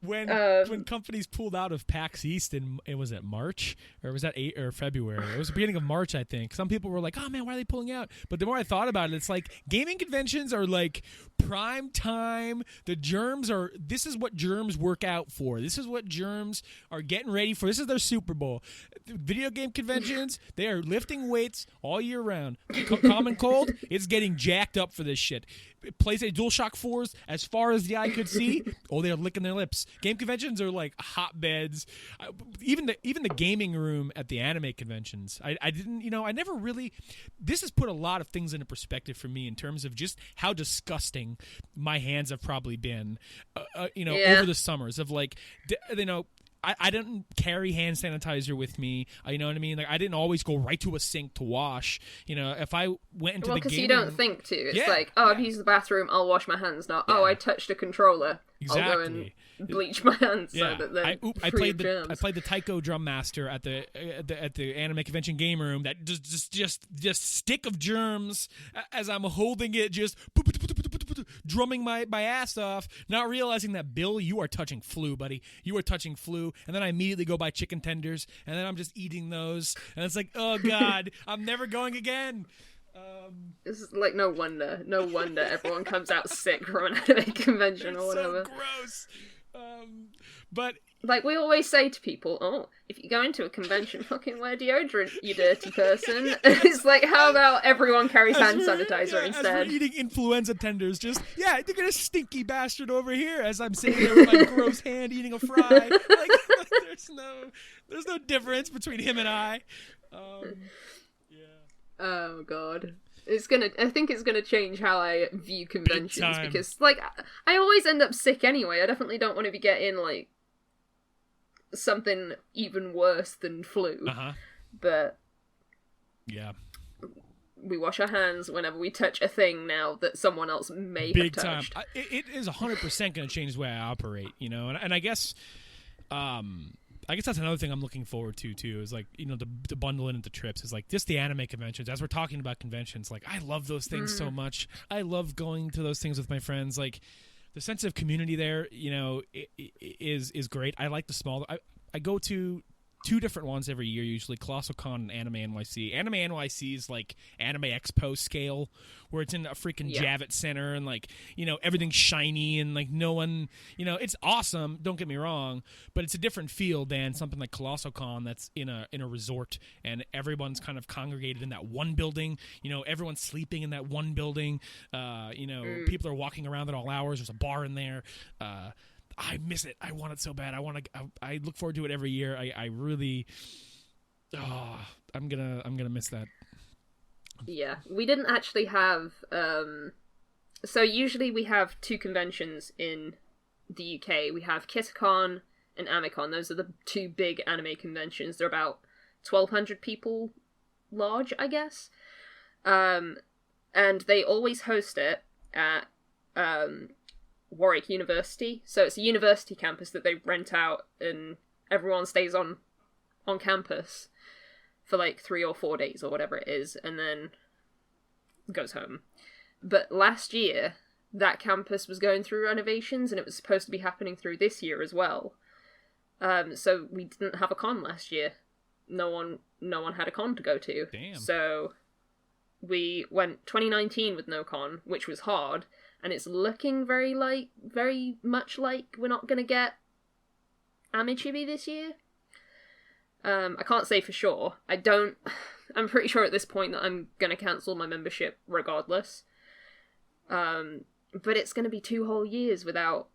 When companies pulled out of PAX East was it March, or was that February? It was the beginning of March, I think. Some people were like, "Oh man, why are they pulling out?" But the more I thought about it, it's like gaming conventions are like prime time. The germs are. This is what germs work out for. This is what germs are getting ready for. This is their Super Bowl. Video game conventions, they are lifting weights all year round. Common cold, it's getting jacked up for this shit. PlayStation DualShock 4s, as far as the eye could see, they're licking their lips. Game conventions are like hotbeds. Even the gaming room at the anime conventions. I didn't, I never really. This has put a lot of things into perspective for me in terms of just how disgusting my hands have probably been, over the summers of like, I didn't carry hand sanitizer with me. You know what I mean? Like, I didn't always go right to a sink to wash. If I went into the game, because you don't think to. It's like, I've used the bathroom, I'll wash my hands now. Yeah. Oh, I touched a controller. Exactly. I'll go and bleach my hands so that they're free of germs. I played the Taiko Drum Master at the anime convention game room. That just stick of germs as I'm holding it, just drumming my ass off, not realizing that, Bill, you are touching flu, buddy. You are touching flu. And then I immediately go buy chicken tenders, and then I'm just eating those. And it's like, oh, God, I'm never going again. This is like, no wonder everyone comes out sick from an anime convention or whatever. So gross. But like we always say to people, if you go into a convention, fucking wear deodorant, you dirty person. It's like, how about everyone carries hand sanitizer instead? As we're eating influenza tenders, look at a stinky bastard over here as I'm sitting there with my gross hand eating a fry. Like there's no difference between him and I. Oh God. I think it's gonna change how I view conventions, because like I always end up sick anyway. I definitely don't want to be getting like something even worse than flu. But yeah, we wash our hands whenever we touch a thing now that someone else may have touched. Time. It is 100% going to change the way I operate, and I guess that's another thing I'm looking forward to too, is like, to bundle in into trips is like just the anime conventions. As we're talking about conventions, like I love those things so much. I love going to those things with my friends. Like the sense of community there, is great. I like the small. I go to 2 different ones every year, usually ColossalCon and Anime NYC. Anime NYC is like Anime Expo scale, where it's in a freaking Javits Center and like, everything's shiny and like no one, it's awesome, don't get me wrong, but it's a different feel than something like ColossalCon that's in a resort and everyone's kind of congregated in that one building, everyone's sleeping in that one building, people are walking around at all hours, there's a bar in there, I miss it. I want it so bad. I look forward to it every year. I really, I'm gonna miss that. Yeah, we didn't actually have. So usually we have 2 conventions in the UK. We have Kitacon and Amicon. Those are the 2 big anime conventions. They're about 1,200 people large, I guess. And they always host it at Warwick University. So it's a university campus that they rent out, and everyone stays on campus for like 3 or 4 days or whatever it is, and then goes home. But last year, that campus was going through renovations, and it was supposed to be happening through this year as well. So we didn't have a con last year. No one had a con to go to. Damn. So we went 2019 with no con, which was hard, and it's looking very much like we're not gonna get Amichibi this year. I can't say for sure. I'm pretty sure at this point that I'm gonna cancel my membership regardless. But it's gonna be 2 whole years without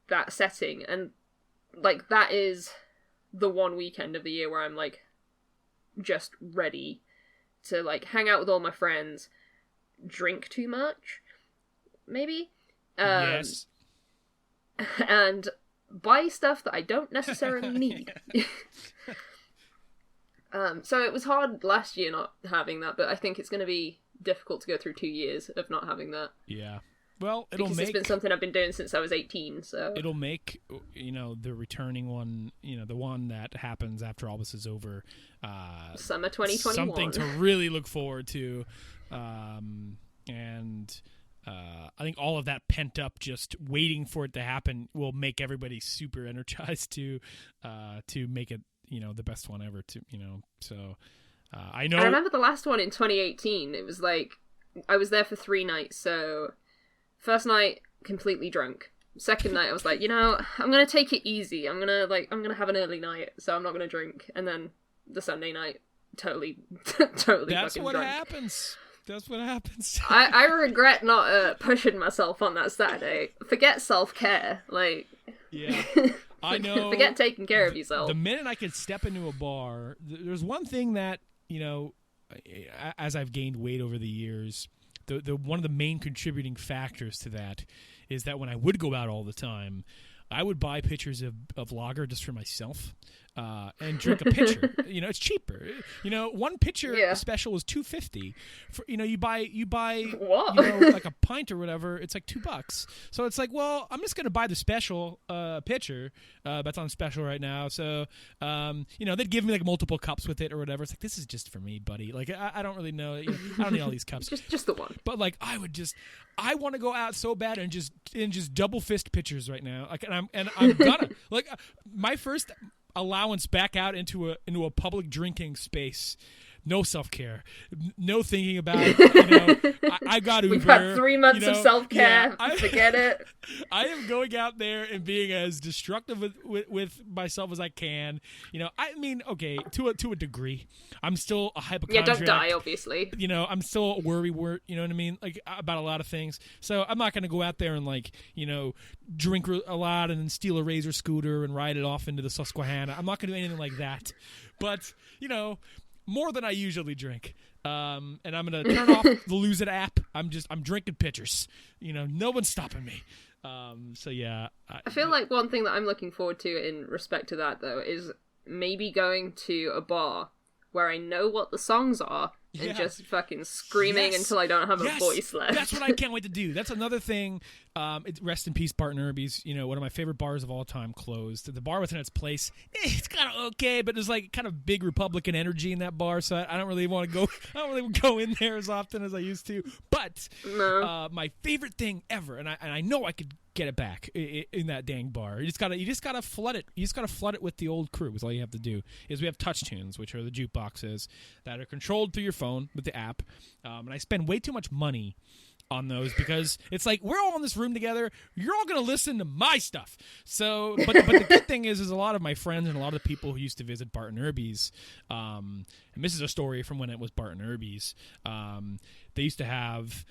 that setting, and like that is the one weekend of the year where I'm like just ready to like hang out with all my friends, drink too much, maybe, yes, and buy stuff that I don't necessarily need. So it was hard last year not having that, but I think it's going to be difficult to go through 2 years of not having that. Yeah. Well, because it's been something I've been doing since I was 18, so... It'll make, the returning one, the one that happens after all this is over... Summer 2021. Something to really look forward to. I think all of that pent up, just waiting for it to happen, will make everybody super energized to make it, the best one ever, so... I know... I remember the last one in 2018, it was like... I was there for 3 nights, so... First night, completely drunk. Second night, I was like, I'm gonna take it easy. I'm gonna have an early night, so I'm not gonna drink. And then the Sunday night, totally That's fucking what drunk. happens. That's what happens. I regret not pushing myself on that Saturday. Forget self-care. Like... Yeah. I know. Forget taking care of yourself. The minute I could step into a bar, there's one thing that, as I've gained weight over the years... The one of the main contributing factors to that is that when I would go out all the time, I would buy pitchers of lager just for myself and drink a pitcher. It's cheaper. One pitcher special is $2.50. For you buy like a pint or whatever, it's like $2. So it's like, well, I'm just gonna buy the special pitcher that's on special right now. So they'd give me like multiple cups with it or whatever. It's like, this is just for me, buddy. Like I don't really know. I don't need all these cups. just the one. But like I want to go out so bad and just double fist pitchers right now. Like and I'm gonna like my first allowance back out into a public drinking space. No self-care, no thinking about it. I got Uber. We've had 3 months of self-care. Yeah, forget it. I am going out there and being as destructive with myself as I can. I mean, okay, to a degree. I'm still a hypochondriac. Yeah, don't die, obviously. I'm still a worrywart, you know what I mean? Like, about a lot of things. So I'm not going to go out there and, like, drink a lot and then steal a Razor scooter and ride it off into the Susquehanna. I'm not going to do anything like that. But, more than I usually drink. And I'm going to turn off the Lose It app. I'm drinking pitchers. No one's stopping me. So yeah. I feel like one thing that I'm looking forward to in respect to that, though, is maybe going to a bar where I know what the songs are and just fucking screaming until I don't have a voice left. That's what I can't wait to do. That's another thing. Rest in peace, Barton Irby's. One of my favorite bars of all time closed. The bar within its place, it's kind of okay, but there's like kind of big Republican energy in that bar, so I don't really want to go. I don't really go in there as often as I used to. But my favorite thing ever, and I know I could get it back in that dang bar. You just gotta flood it. You just gotta flood it with the old crew. Is all you have to do. Is we have touch tunes, which are the jukeboxes that are controlled through your phone with the app, and I spend way too much money on those because it's like, we're all in this room together. You're all going to listen to my stuff. So, but the good thing is a lot of my friends and a lot of the people who used to visit Barton Irby's, and this is a story from when it was Barton Irby's, they used to have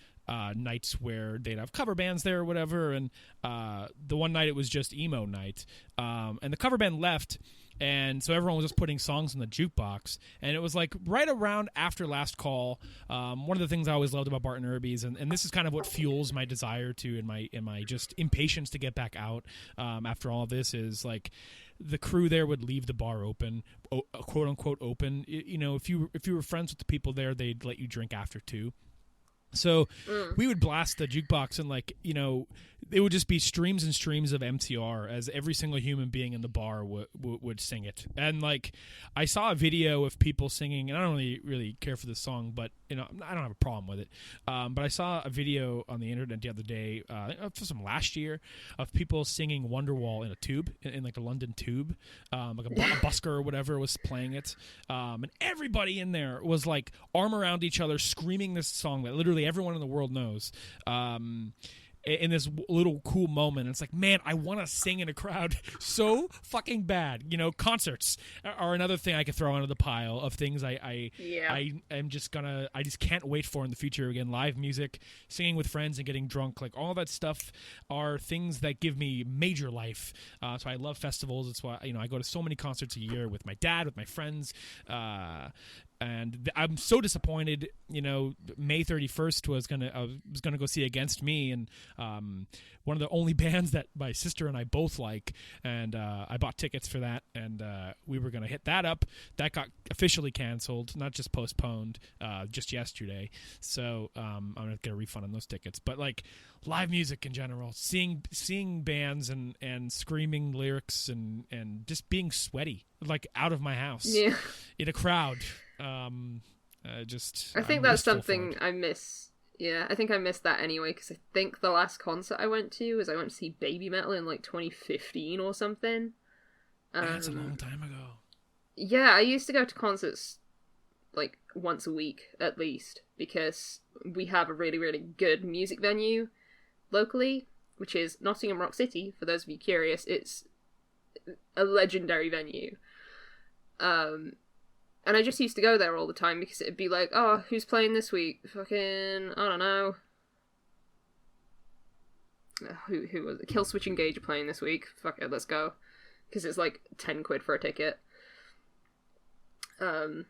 nights where they'd have cover bands there or whatever, and the one night it was just emo night, and the cover band left. And so everyone was just putting songs in the jukebox. And it was like right around after Last Call. One of the things I always loved about Barton Irby's, and this is kind of what fuels my desire to, and my just impatience to get back out after all of this, is like the crew there would leave the bar open, quote unquote open. If you were friends with the people there, they'd let you drink after 2. So we would blast the jukebox, and it would just be streams and streams of MTR as every single human being in the bar would sing it. And like, I saw a video of people singing, and I don't really care for this song, but I don't have a problem with it. But I saw a video on the internet the other day, from last year, of people singing Wonderwall in a tube, in like the London Tube, like a busker or whatever was playing it, and everybody in there was like arm around each other, screaming this song that literally everyone in the world knows. In this little cool moment. It's like, man, I want to sing in a crowd so fucking bad. Concerts are another thing I could throw into the pile of things I just can't wait for in the future. Again, live music, singing with friends and getting drunk, like all that stuff are things that give me major life. So I love festivals. That's why, I go to so many concerts a year with my dad, with my friends, and I'm so disappointed. May 31st was gonna go see Against Me, and one of the only bands that my sister and I both like, and I bought tickets for that, and we were gonna hit that up. That got officially canceled, not just postponed, just yesterday. So I'm gonna get a refund on those tickets. But like live music in general, seeing bands and screaming lyrics and just being sweaty, like out of my house, in a crowd. I think that's something I miss. Yeah, I think I missed that anyway, because I think the last concert I went to to see Baby Metal in like 2015 or something. That's a long time ago. Yeah, I used to go to concerts like once a week at least, because we have a really, really good music venue locally, which is Nottingham Rock City. For those of you curious, it's a legendary venue. And I just used to go there all the time because it'd be like, oh, who's playing this week? Fucking, I don't know. Who was it? Killswitch Engage are playing this week. Fuck it, let's go. Because it's like 10 quid for a ticket. And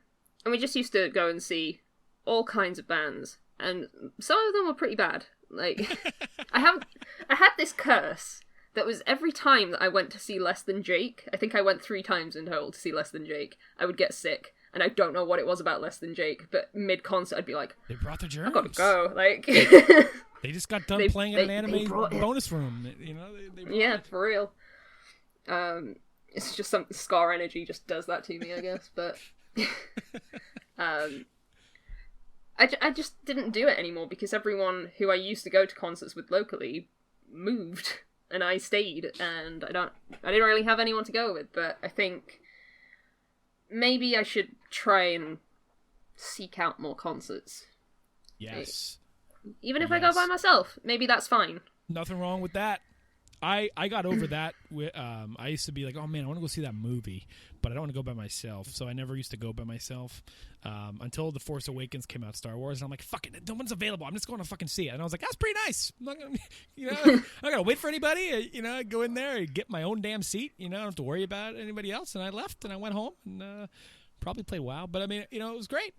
we just used to go and see all kinds of bands. And some of them were pretty bad. Like, I had this curse that was every time that I went to see Less Than Jake, I think I went 3 times in total to see Less Than Jake, I would get sick. And I don't know what it was about Less Than Jake, but mid-concert I'd be like, they brought the germs. I gotta go. Like, they just got done playing in an anime bonus room. Yeah, for real. It's just some Scar energy just does that to me, I guess. But I just didn't do it anymore because everyone who I used to go to concerts with locally moved, and I stayed, and I didn't really have anyone to go with. But I think maybe I should try and seek out more concerts. Yes. Even if I go by myself, maybe that's fine. Nothing wrong with that. I got over that. I used to be like, oh man, I want to go see that movie, but I don't want to go by myself. So I never used to go by myself until The Force Awakens came out, Star Wars, and I'm like, fuck it, no one's available. I'm just going to fucking see it. And I was like, that's pretty nice. I'm not gonna, I gotta wait for anybody. Go in there and get my own damn seat. I don't have to worry about anybody else. And I left and I went home and probably play WoW. But I mean, it was great.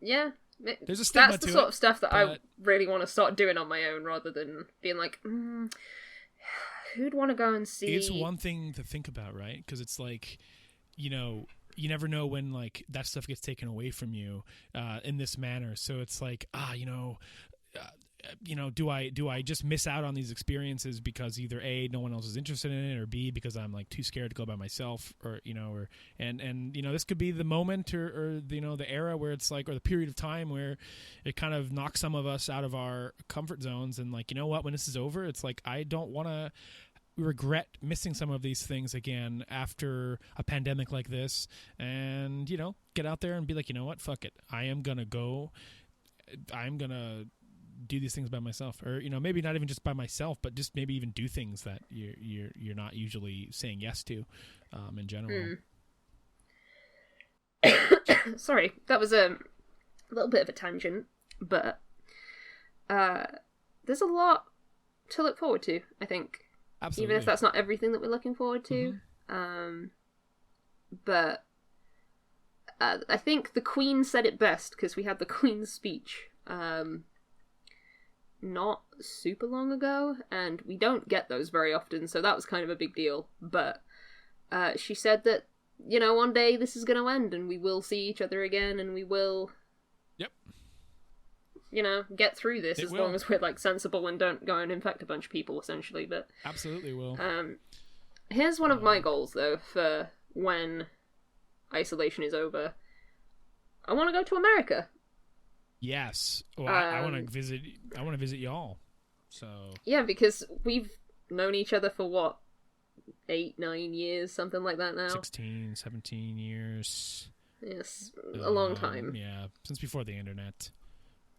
Yeah. There's a stigma That's the to sort it, of stuff that I really want to start doing on my own, rather than being like, who'd want to go and see? It's one thing to think about, right? Because it's like, you never know when like that stuff gets taken away from you in this manner. So it's like, do I just miss out on these experiences because either A, no one else is interested in it, or B, because I'm like too scared to go by myself, or this could be the moment or the era where it's like, or the period of time where it kind of knocks some of us out of our comfort zones, and like, when this is over, it's like, I don't want to regret missing some of these things again after a pandemic like this, and get out there and be like, fuck it, I'm gonna do these things by myself, or maybe not even just by myself, but just maybe even do things that you're not usually saying yes to in general. Sorry, that was a little bit of a tangent, but there's a lot to look forward to, I think. Absolutely. Even if that's not everything that we're looking forward to. Mm-hmm. But I think the Queen said it best, because we had the Queen's speech not super long ago, and we don't get those very often, so that was kind of a big deal. But she said that, one day this is going to end, and we will see each other again, and we will get through this as long as we're, like, sensible and don't go and infect a bunch of people, essentially. But absolutely will. Here's one of my goals, though, for when isolation is over. I want to go to America. Yes. Well, I want to visit. I want to visit y'all. So yeah, because we've known each other for what, 8-9 years, something like that now. 16, 17 years. Yes, a long time. Yeah, since before the internet.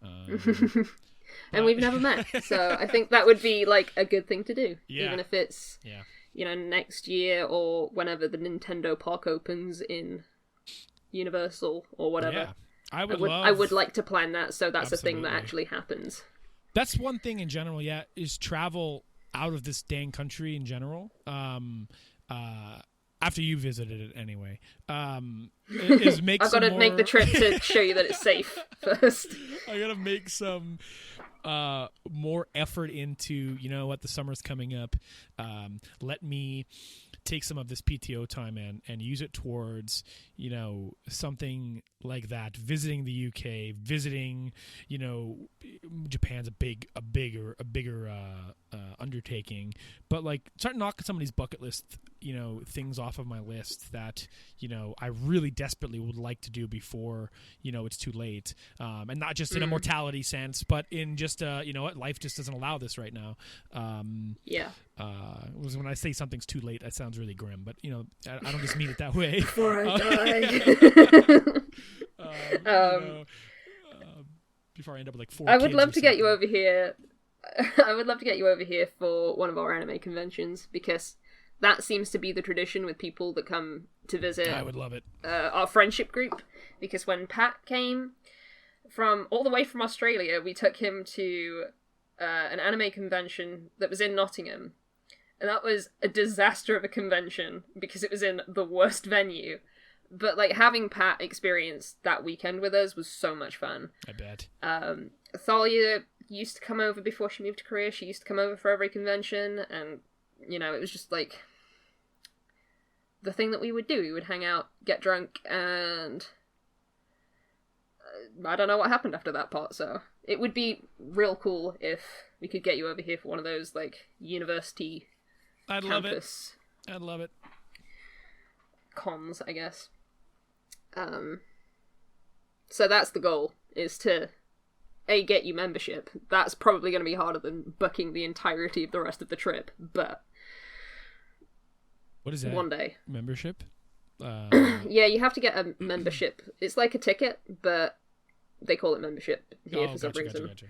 And we've never met, so I think that would be, like, a good thing to do. Yeah. Even if it's, next year or whenever the Nintendo Park opens in Universal or whatever. Yeah. I would like to plan that, so that's Absolutely. a thing that actually happens. That's one thing in general, is travel out of this dang country in general. After you visited it anyway. Is make I've got to make the trip to show you that it's safe first. I got to make some more effort into, what, the summer's coming up. Let me take some of this PTO time and use it towards, something like that. Visiting the UK, visiting, Japan's a bigger undertaking. But, like, start knocking some of these bucket list, things off of my list that, I really desperately would like to do before, it's too late. And not just in a mortality sense, but in just, life just doesn't allow this right now. Yeah. When I say something's too late, that sounds really grim, but I don't just mean it that way. Before I die. Before I end up with, like, 4 I would love to get you over here. I would love to get you over here for one of our anime conventions, because that seems to be the tradition with people that come to visit. I would love it. Our friendship group, because when Pat came all the way from Australia, we took him to an anime convention that was in Nottingham. And that was a disaster of a convention because it was in the worst venue. But, like, having Pat experience that weekend with us was so much fun. I bet. Thalia used to come over before she moved to Korea. She used to come over for every convention. And, it was just, like, the thing that we would do. We would hang out, get drunk, and I don't know what happened after that part, so it would be real cool if we could get you over here for one of those, like, university campus. I'd love it. Cons, I guess. So that's the goal, is to, get you membership. That's probably going to be harder than booking the entirety of the rest of the trip, but what is that? One day. Membership? Yeah, you have to get a membership. It's like a ticket, but they call it membership here for some reason. Gotcha.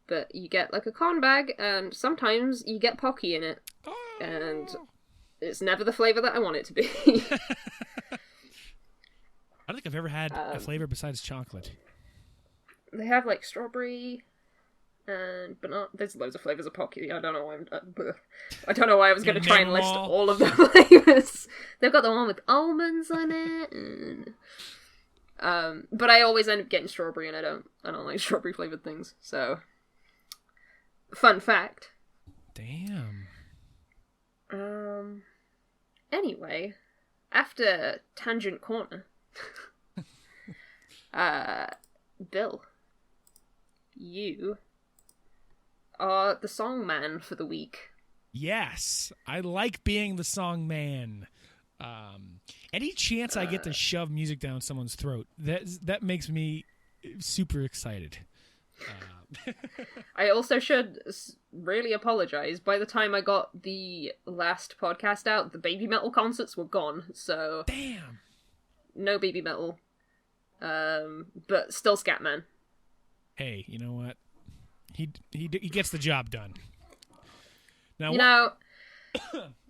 But you get, like, a con bag, and sometimes you get Pocky in it. Oh. And it's never the flavour that I want it to be. I don't think I've ever had a flavour besides chocolate. They have, like, strawberry and banana. There's loads of flavours of Pocky. I don't know why I don't know why I was going to try and list all of the flavours. They've got the one with almonds on it. And, but I always end up getting strawberry, and I don't like strawberry flavoured things, so... Fun fact. Damn. Anyway, after Tangent Corner, Bill, you are the song man for the week. Yes, I like being the song man. Any chance I get to shove music down someone's throat, that makes me super excited. I also should really apologize. By the time I got the last podcast out, the Baby Metal concerts were gone, so... Damn! No Baby Metal. But still Scatman. Hey, you know what? He gets the job done. Now,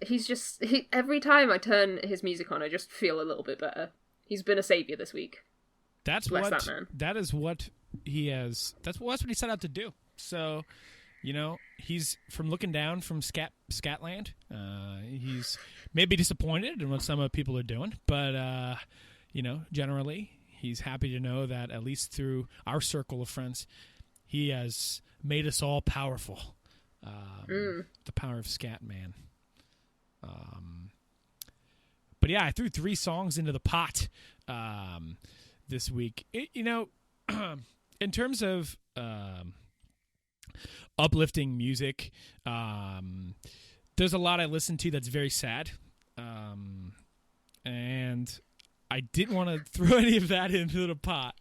he's just... every time I turn his music on, I just feel a little bit better. He's been a savior this week. Bless that man. That is what he has. That's what he set out to do. So, he's from looking down from Scatland. He's maybe disappointed in what some of people are doing, but generally he's happy to know that at least through our circle of friends, he has made us all powerful. The power of Scatman. But yeah, I threw 3 songs into the pot. this week. In terms of uplifting music, there's a lot I listen to that's very sad, and I didn't want to throw any of that into the pot.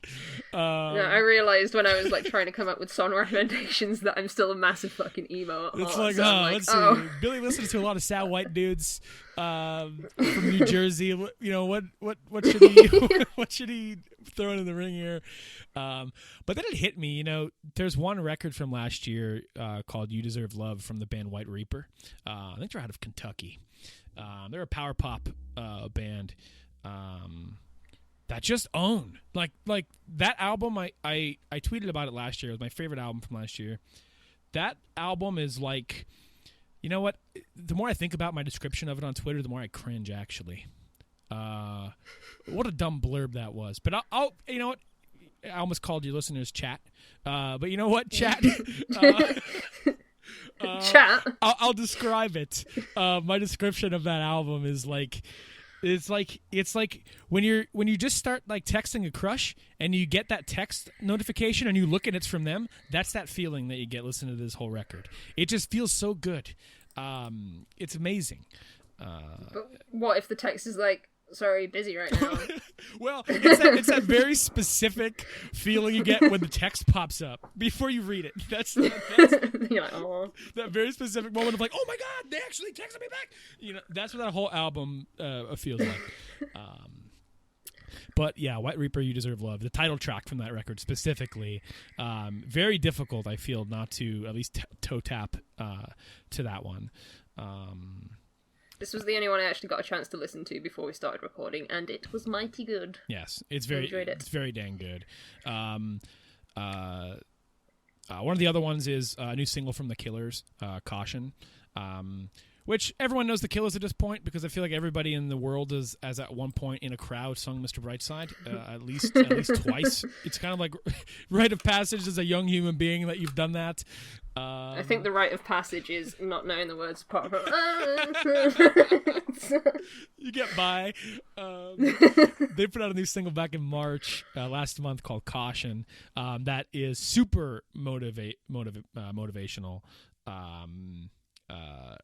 I realized when I was like trying to come up with song recommendations that I'm still a massive fucking emo at heart. It's like, so let's see. Billy listens to a lot of sad white dudes from New Jersey. What should he what should he throw in the ring here? But then it hit me. There's one record from last year called "You Deserve Love" from the band White Reaper. I think they're out of Kentucky. They're a power pop band. That just own like that album. I tweeted about it last year. It was my favorite album from last year. That album is like, you know what? The more I think about my description of it on Twitter, the more I cringe. Actually, what a dumb blurb that was. But I'll you know what? I almost called your listeners chat. But you know what, chat? Chat. I'll describe it. My description of that album is like. It's like when you just start like texting a crush and you get that text notification and you look and it's from them. That's that feeling that you get listening to this whole record. It just feels so good. It's amazing. But what if the text is like, sorry, busy right now? Well, it's that very specific feeling you get when the text pops up before you read it. That's You're like, oh. That very specific moment of like, oh my god, they actually texted me back. That's what that whole album feels like. But yeah, White Reaper, "You Deserve Love," the title track from that record specifically, very difficult. I feel not to at least toe tap to that one. This was the only one I actually got a chance to listen to before we started recording, and it was mighty good. Yes, it's very enjoyed it. It's very dang good. One of the other ones is a new single from The Killers, "Caution," which everyone knows The Killers at this point because I feel like everybody in the world has at one point in a crowd sung "Mr. Brightside" at least twice. It's kind of like rite of passage as a young human being that you've done that. I think the rite of passage is not knowing the words apart from you get by. They put out a new single back in March last month called "Caution" that is super motivational.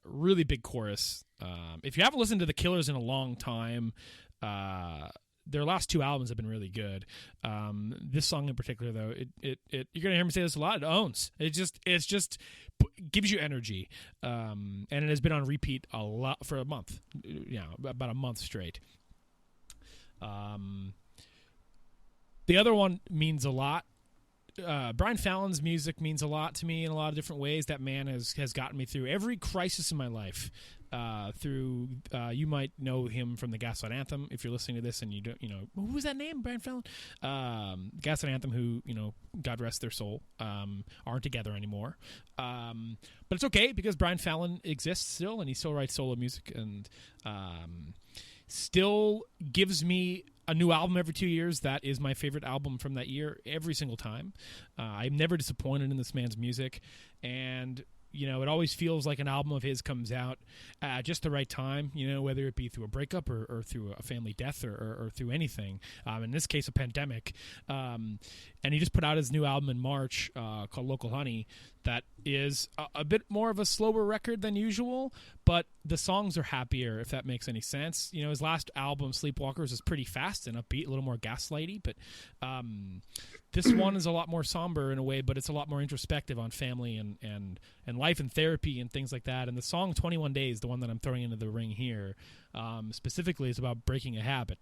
Really big chorus. If you haven't listened to The Killers in a long time, their last two albums have been really good. This song in particular, though, it you're gonna hear me say this a lot. It owns. It's just gives you energy, and it has been on repeat a lot for a month. About a month straight. The other one means a lot. Brian Fallon's music means a lot to me in a lot of different ways. That man has gotten me through every crisis in my life. You might know him from the Gaslight Anthem if you're listening to this and you don't, who was that name? Brian Fallon? Gaslight Anthem, who, God rest their soul, aren't together anymore. But it's okay because Brian Fallon exists still and he still writes solo music and still gives me a new album every 2 years. That is my favorite album from that year every single time. I'm never disappointed in this man's music, and it always feels like an album of his comes out at just the right time, whether it be through a breakup or through a family death or through anything. In this case, a pandemic. And he just put out his new album in March called Local Honey that is a bit more of a slower record than usual, but the songs are happier, if that makes any sense. His last album, Sleepwalkers, is pretty fast and upbeat, a little more gaslighty, but this one is a lot more somber in a way, but it's a lot more introspective on family and life and therapy and things like that. And the song 21 Days, the one that I'm throwing into the ring here, specifically is about breaking a habit.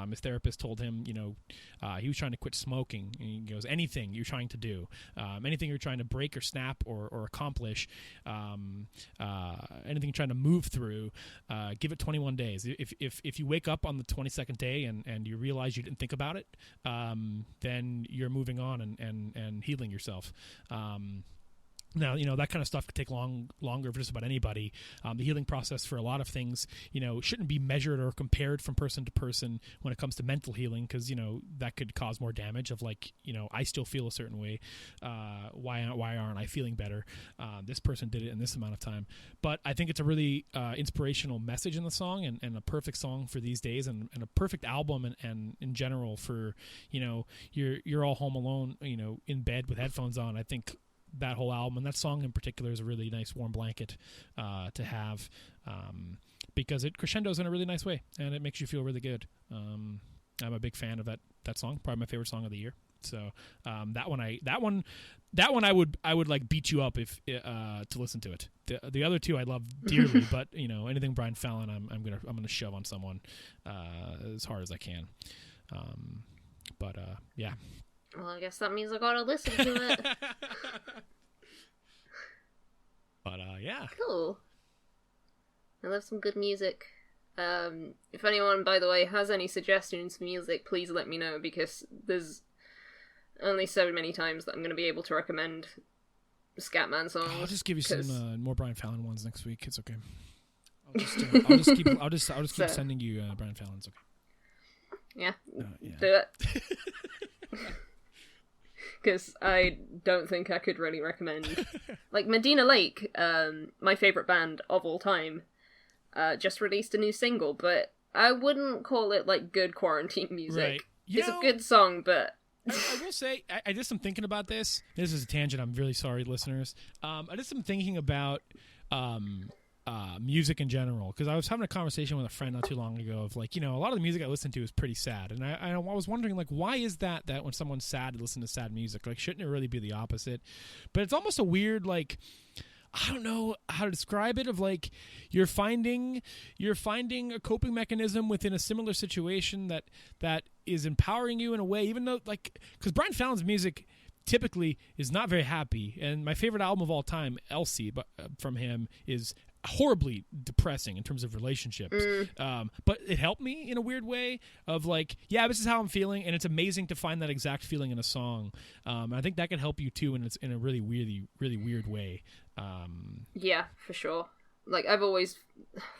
His therapist told him, he was trying to quit smoking. And he goes, anything you're trying to do, anything you're trying to break or snap or accomplish, anything you're trying to move through, give it 21 days. If you wake up on the 22nd day and you realize you didn't think about it, then you're moving on and healing yourself. Now, that kind of stuff could take longer for just about anybody. The healing process for a lot of things, shouldn't be measured or compared from person to person when it comes to mental healing, because, that could cause more damage of like, I still feel a certain way. Why aren't I feeling better? This person did it in this amount of time. But I think it's a really inspirational message in the song, and a perfect song for these days, and a perfect album and in general for, you're all home alone, in bed with headphones on. I think that whole album and that song in particular is a really nice warm blanket to have, because it crescendos in a really nice way and it makes you feel really good. I'm a big fan of that song, probably my favorite song of the year. So that one I would like beat you up if to listen to it. The other two I love dearly, but anything Brian Fallon I'm gonna shove on someone as hard as I can. But yeah. Well, I guess that means I gotta listen to it. But yeah. Cool. I love some good music. If anyone, by the way, has any suggestions for music, please let me know, because there's only so many times that I'm going to be able to recommend Scatman songs. I'll just give you some more Brian Fallon ones next week. It's okay. I'll just keep sending you Brian Fallon's. Okay. Yeah. Yeah. Do it. Because I don't think I could really recommend... Like, Medina Lake, my favourite band of all time, just released a new single, but I wouldn't call it, like, good quarantine music. Right. It's a good song, but... I will say, I did some thinking about this. This is a tangent, I'm really sorry, listeners. I did some thinking about... music in general, because I was having a conversation with a friend not too long ago of like, a lot of the music I listen to is pretty sad, and I was wondering like, why is that when someone's sad they listen to sad music? Like, shouldn't it really be the opposite? But it's almost a weird, like, I don't know how to describe it, of like you're finding a coping mechanism within a similar situation that is empowering you in a way, even though, like, because Brian Fallon's music typically is not very happy, and my favorite album of all time, Elsie, but from him, is horribly depressing in terms of relationships. But it helped me in a weird way of like, yeah, this is how I'm feeling, and it's amazing to find that exact feeling in a song. I think that can help you too, and it's in a really weird way. Yeah, for sure. Like, I've always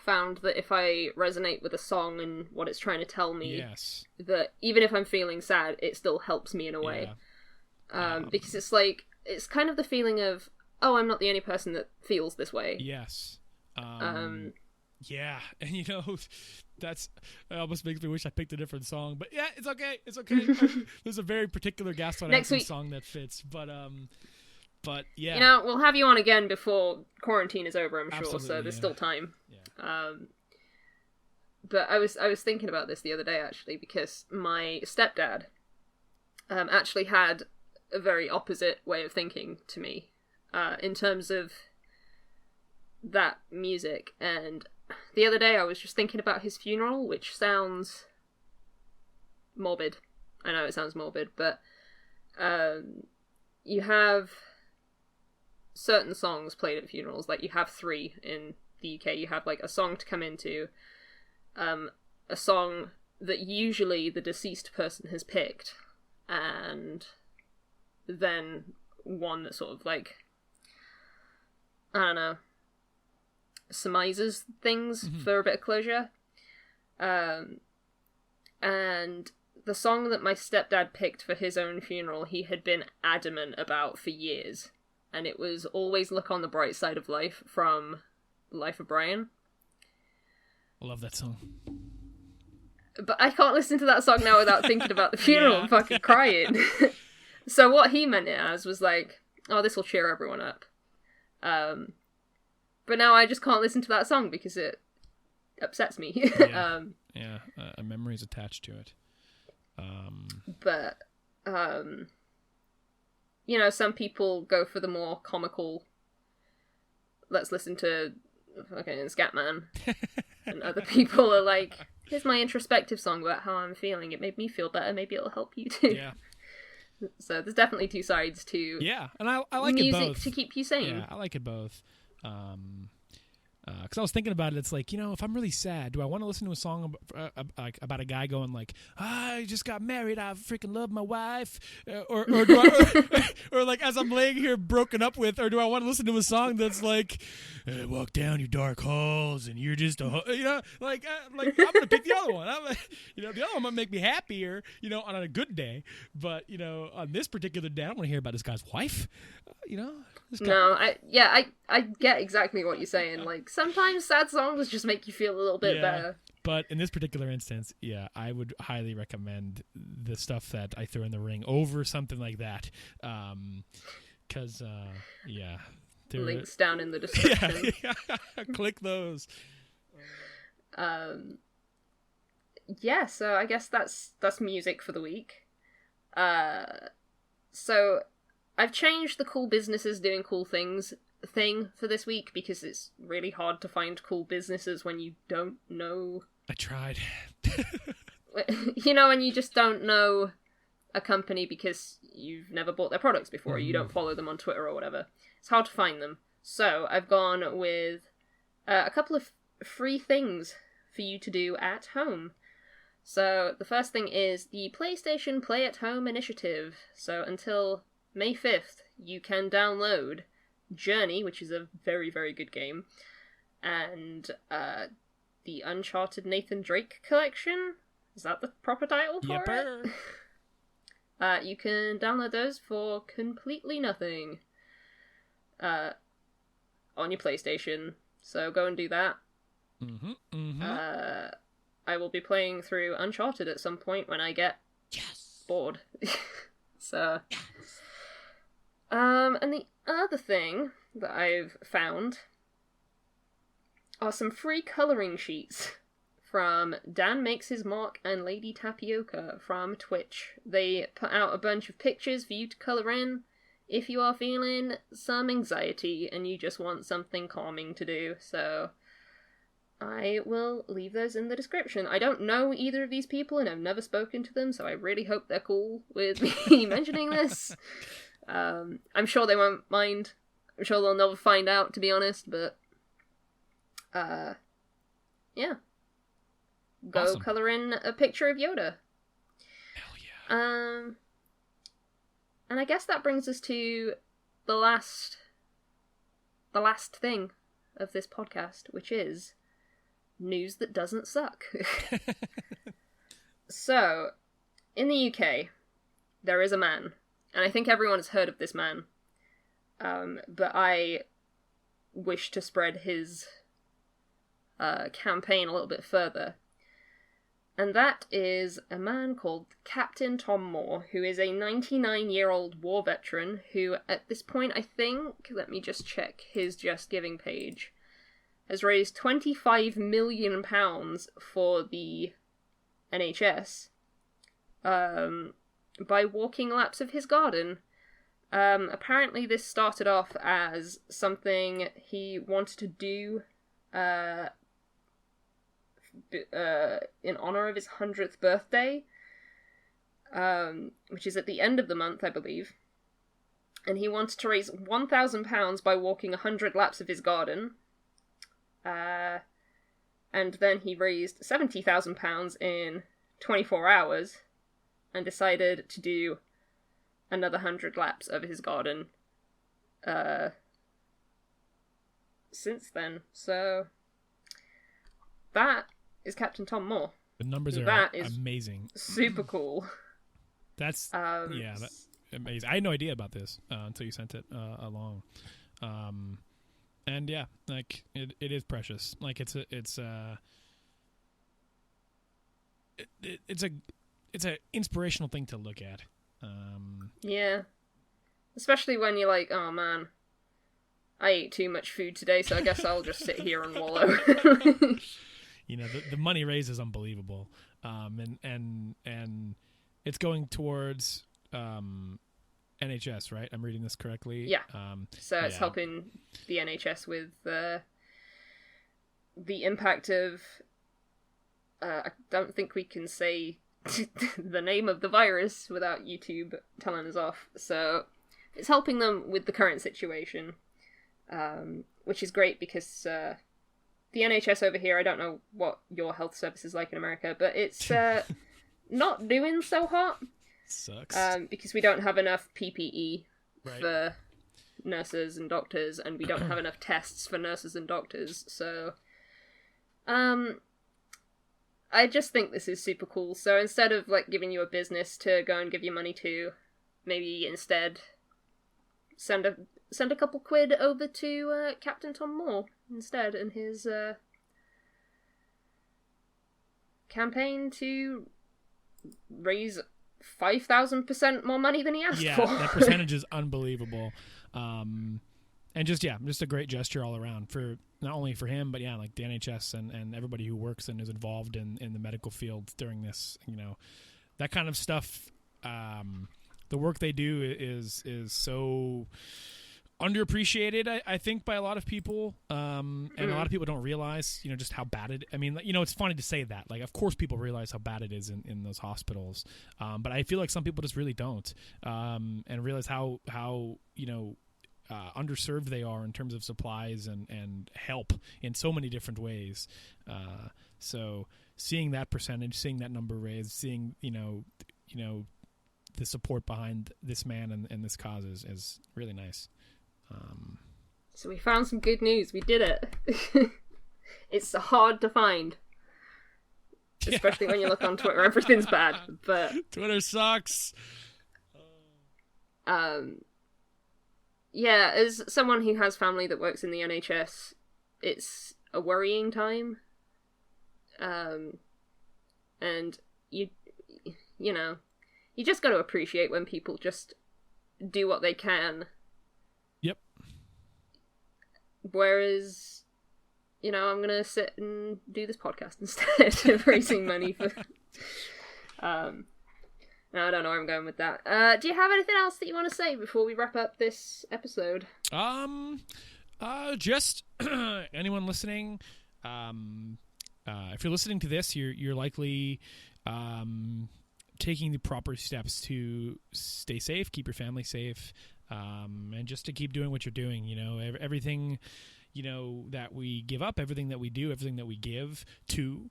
found that if I resonate with a song and what it's trying to tell me, yes, that even if I'm feeling sad, it still helps me in a way. Yeah. Because it's like, it's kind of the feeling of, oh, I'm not the only person that feels this way. Yes. Yeah, and that's, it almost makes me wish I picked a different song, but yeah, it's okay. There's a very particular Gaslight Anthem song that fits, but yeah. We'll have you on again before quarantine is over, I'm sure. Absolutely, so there's still time. Yeah. But I was thinking about this the other day, actually, because my stepdad actually had a very opposite way of thinking to me in terms of that music. And the other day I was just thinking about his funeral, which sounds morbid. I know it sounds morbid, but you have certain songs played at funerals. Like, you have 3 in the UK. You have like a song to come into, a song that usually the deceased person has picked, and then one that sort of like, I don't know, surmises things for a bit of closure. And the song that my stepdad picked for his own funeral, he had been adamant about for years, and it was Always Look on the Bright Side of Life from Life of Brian. I love that song. But I can't listen to that song now without thinking about the funeral and fucking crying. So what he meant it as was like, oh, this will cheer everyone up. But now I just can't listen to that song because it upsets me. A memory is attached to it. But some people go for the more comical, let's listen to fucking Scatman. And other people are like, here's my introspective song about how I'm feeling. It made me feel better. Maybe it'll help you too. Yeah. So there's definitely 2 sides to and I like music it both. to keep you sane. Yeah, I like it both. Because I was thinking about it, it's like, if I'm really sad, do I want to listen to a song about a guy going like, I just got married, I freaking love my wife, or do I, or like as I'm laying here broken up with, or do I want to listen to a song that's like, walk down your dark halls and you're just like I'm gonna pick the other one. The other one might make me happier, on a good day, but on this particular day, I don't want to hear about this guy's wife, No, I get exactly what you're saying. Like, sometimes sad songs just make you feel a little bit better. But in this particular instance, I would highly recommend the stuff that I throw in the ring over something like that. Because, links down in the description. Click those. So I guess that's music for the week. So I've changed the cool businesses doing cool things thing for this week because it's really hard to find cool businesses when you don't know. I tried. When you just don't know a company because you've never bought their products before, or you don't follow them on Twitter or whatever. It's hard to find them. So I've gone with a couple of free things for you to do at home. So the first thing is the PlayStation Play at Home initiative. So until May 5th, you can download Journey, which is a very, very good game, and the Uncharted Nathan Drake collection. Is that the proper title for it? You can download those for completely nothing on your PlayStation. So go and do that. I will be playing through Uncharted at some point when I get bored. So... and the other thing that I've found are some free colouring sheets from Dan Makes His Mark and Lady Tapioca from Twitch. They put out a bunch of pictures for you to colour in if you are feeling some anxiety and you just want something calming to do. So I will leave those in the description. I don't know either of these people and I've never spoken to them, so I really hope they're cool with me mentioning this. I'm sure they won't mind. I'm sure they'll never find out, to be honest, but go awesome. colour in a picture of Yoda. Hell yeah. And I guess that brings us to the last thing of this podcast, which is news that doesn't suck. So, in the UK, there is a man, and I think everyone has heard of this man, but I wish to spread his campaign a little bit further. And that is a man called Captain Tom Moore, who is a 99-year-old war veteran who, at this point, I think, let me just check his Just Giving page, has raised £25 million for the NHS by walking laps of his garden. Apparently this started off as something he wanted to do in honour of his 100th birthday, which is at the end of the month, I believe. And he wanted to raise £1,000 by walking 100 laps of his garden. And then he raised £70,000 in 24 hours and decided to do another 100 laps of his garden since then. So that is Captain Tom Moore. The numbers are amazing. Super cool. That's that's amazing. I had no idea about this until you sent it along. And yeah, like it is precious. Like it's a inspirational thing to look at. Yeah, especially when you're like, oh man, I ate too much food today, so I guess I'll just sit here and wallow. You know, the money raised is unbelievable, and it's going towards NHS, right? I'm reading this correctly. Yeah. So it's helping the NHS with the impact of. I don't think we can say the name of the virus without YouTube telling us off. So it's helping them with the current situation, which is great because the NHS over here, I don't know what your health service is like in America, but it's not doing so hot. Sucks. Because we don't have enough PPE right. for nurses and doctors, and we don't have enough tests for nurses and doctors, so I just think this is super cool. So instead of like giving you a business to go and give your money to, maybe instead send a couple quid over to Captain Tom Moore instead in his campaign to raise 5,000% more money than he asked for. Yeah, that percentage is unbelievable. And just a great gesture all around for not only for him, but yeah, like the NHS and everybody who works and is involved in the medical field during this, that kind of stuff. The work they do is so underappreciated, I think, by a lot of people. And a lot of people don't realize, just how bad it, it's funny to say that, like, of course people realize how bad it is in those hospitals. But I feel like some people just really don't, and realize how underserved they are in terms of supplies and help in so many different ways. So seeing that percentage, seeing that number raised, seeing, the support behind this man and this cause is really nice. So we found some good news. We did it. It's hard to find. Especially when you look on Twitter, everything's bad. But Twitter sucks. Yeah, as someone who has family that works in the NHS, it's a worrying time. And you just got to appreciate when people just do what they can. Yep. Whereas, I'm going to sit and do this podcast instead of raising money for... No, I don't know where I'm going with that. Do you have anything else that you want to say before we wrap up this episode? Just anyone listening, if you're listening to this, you're likely taking the proper steps to stay safe, keep your family safe, and just to keep doing what you're doing. Everything that we give up, everything that we do, everything that we give to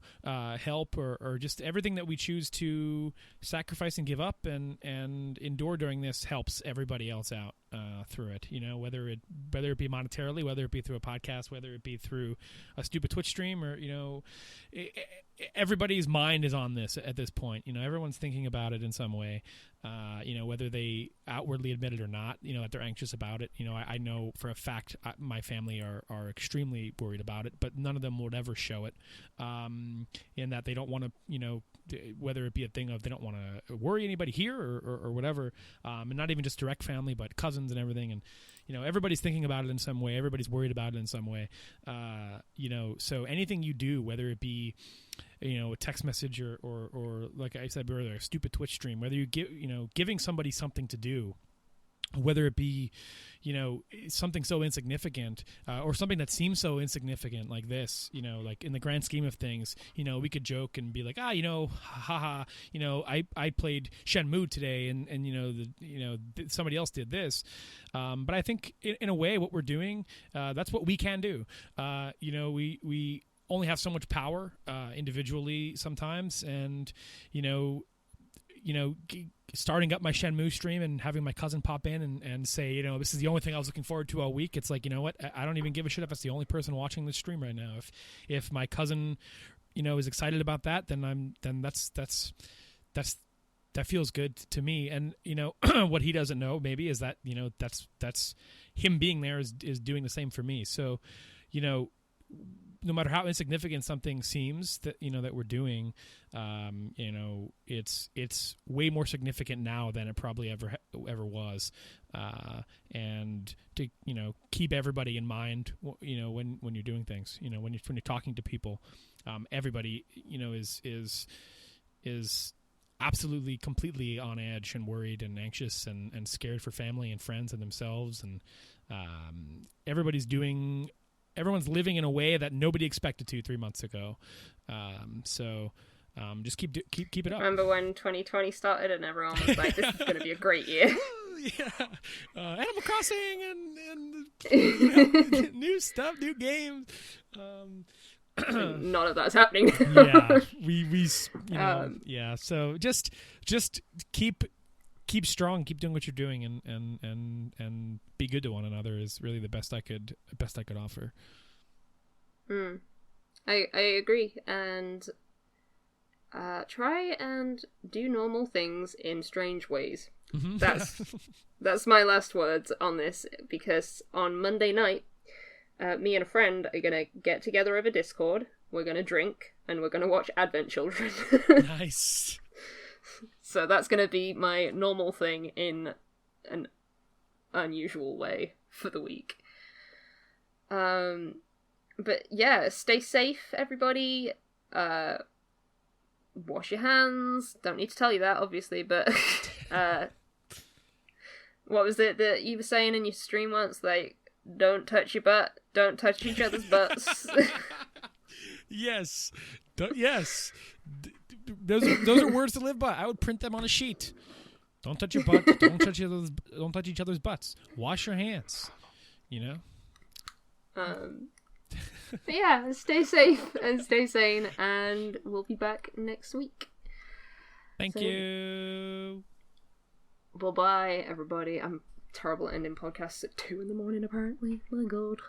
help, or just everything that we choose to sacrifice and give up and endure during this helps everybody else out through it. Whether it be monetarily, whether it be through a podcast, whether it be through a stupid Twitch stream, or everybody's mind is on this at this point. Everyone's thinking about it in some way. Whether they outwardly admit it or not, that they're anxious about it. I know for a fact my family are extremely worried about it, but none of them would ever show it, in that they don't want to, whether it be a thing of they don't want to worry anybody here or whatever, and not even just direct family, but cousins and everything. And, everybody's thinking about it in some way. Everybody's worried about it in some way. So anything you do, whether it be, a text message or like I said earlier, a stupid Twitch stream, whether you give, giving somebody something to do, whether it be, something so insignificant, or something that seems so insignificant like this, like in the grand scheme of things, we could joke and be like, haha, I played Shenmue today and somebody else did this. But I think in a way what we're doing, that's what we can do. We only have so much power individually sometimes, and starting up my Shenmue stream and having my cousin pop in and say, this is the only thing I was looking forward to all week. It's like, what? I don't even give a shit if it's the only person watching this stream right now. If my cousin, is excited about that, then that feels good to me. And, what he doesn't know maybe is that, that's him being there is doing the same for me. So, no matter how insignificant something seems that that we're doing, it's way more significant now than it probably ever was, and to keep everybody in mind, when you're doing things, when you're talking to people, everybody is absolutely completely on edge and worried and anxious and scared for family and friends and themselves, and everyone's living in a way that nobody expected to 3 months ago. So just keep it up. Remember when 2020 started and everyone was like, this is going to be a great year. Yeah. Animal Crossing and new stuff, new games. None of that's happening. Yeah, we yeah. So just keep strong, keep doing what you're doing, and be good to one another is really the best I could offer. I agree, and try and do normal things in strange ways. Mm-hmm. That's my last words on this, because on Monday night, me and a friend are gonna get together over Discord. We're gonna drink, and we're gonna watch Advent Children. Nice. So that's gonna be my normal thing in an unusual way for the week. But yeah, stay safe, everybody. Wash your hands. Don't need to tell you that, obviously, but what was it that you were saying in your stream once? Like, don't touch your butt. Don't touch each other's butts. Yes. Yes. Those are words to live by. I would print them on a sheet. Don't touch your butt. Don't touch each other's butts. Wash your hands. You know? But yeah, stay safe and stay sane, and we'll be back next week. Thank you. Bye-bye, everybody. I'm terrible at ending podcasts at 2 a.m, apparently. My god.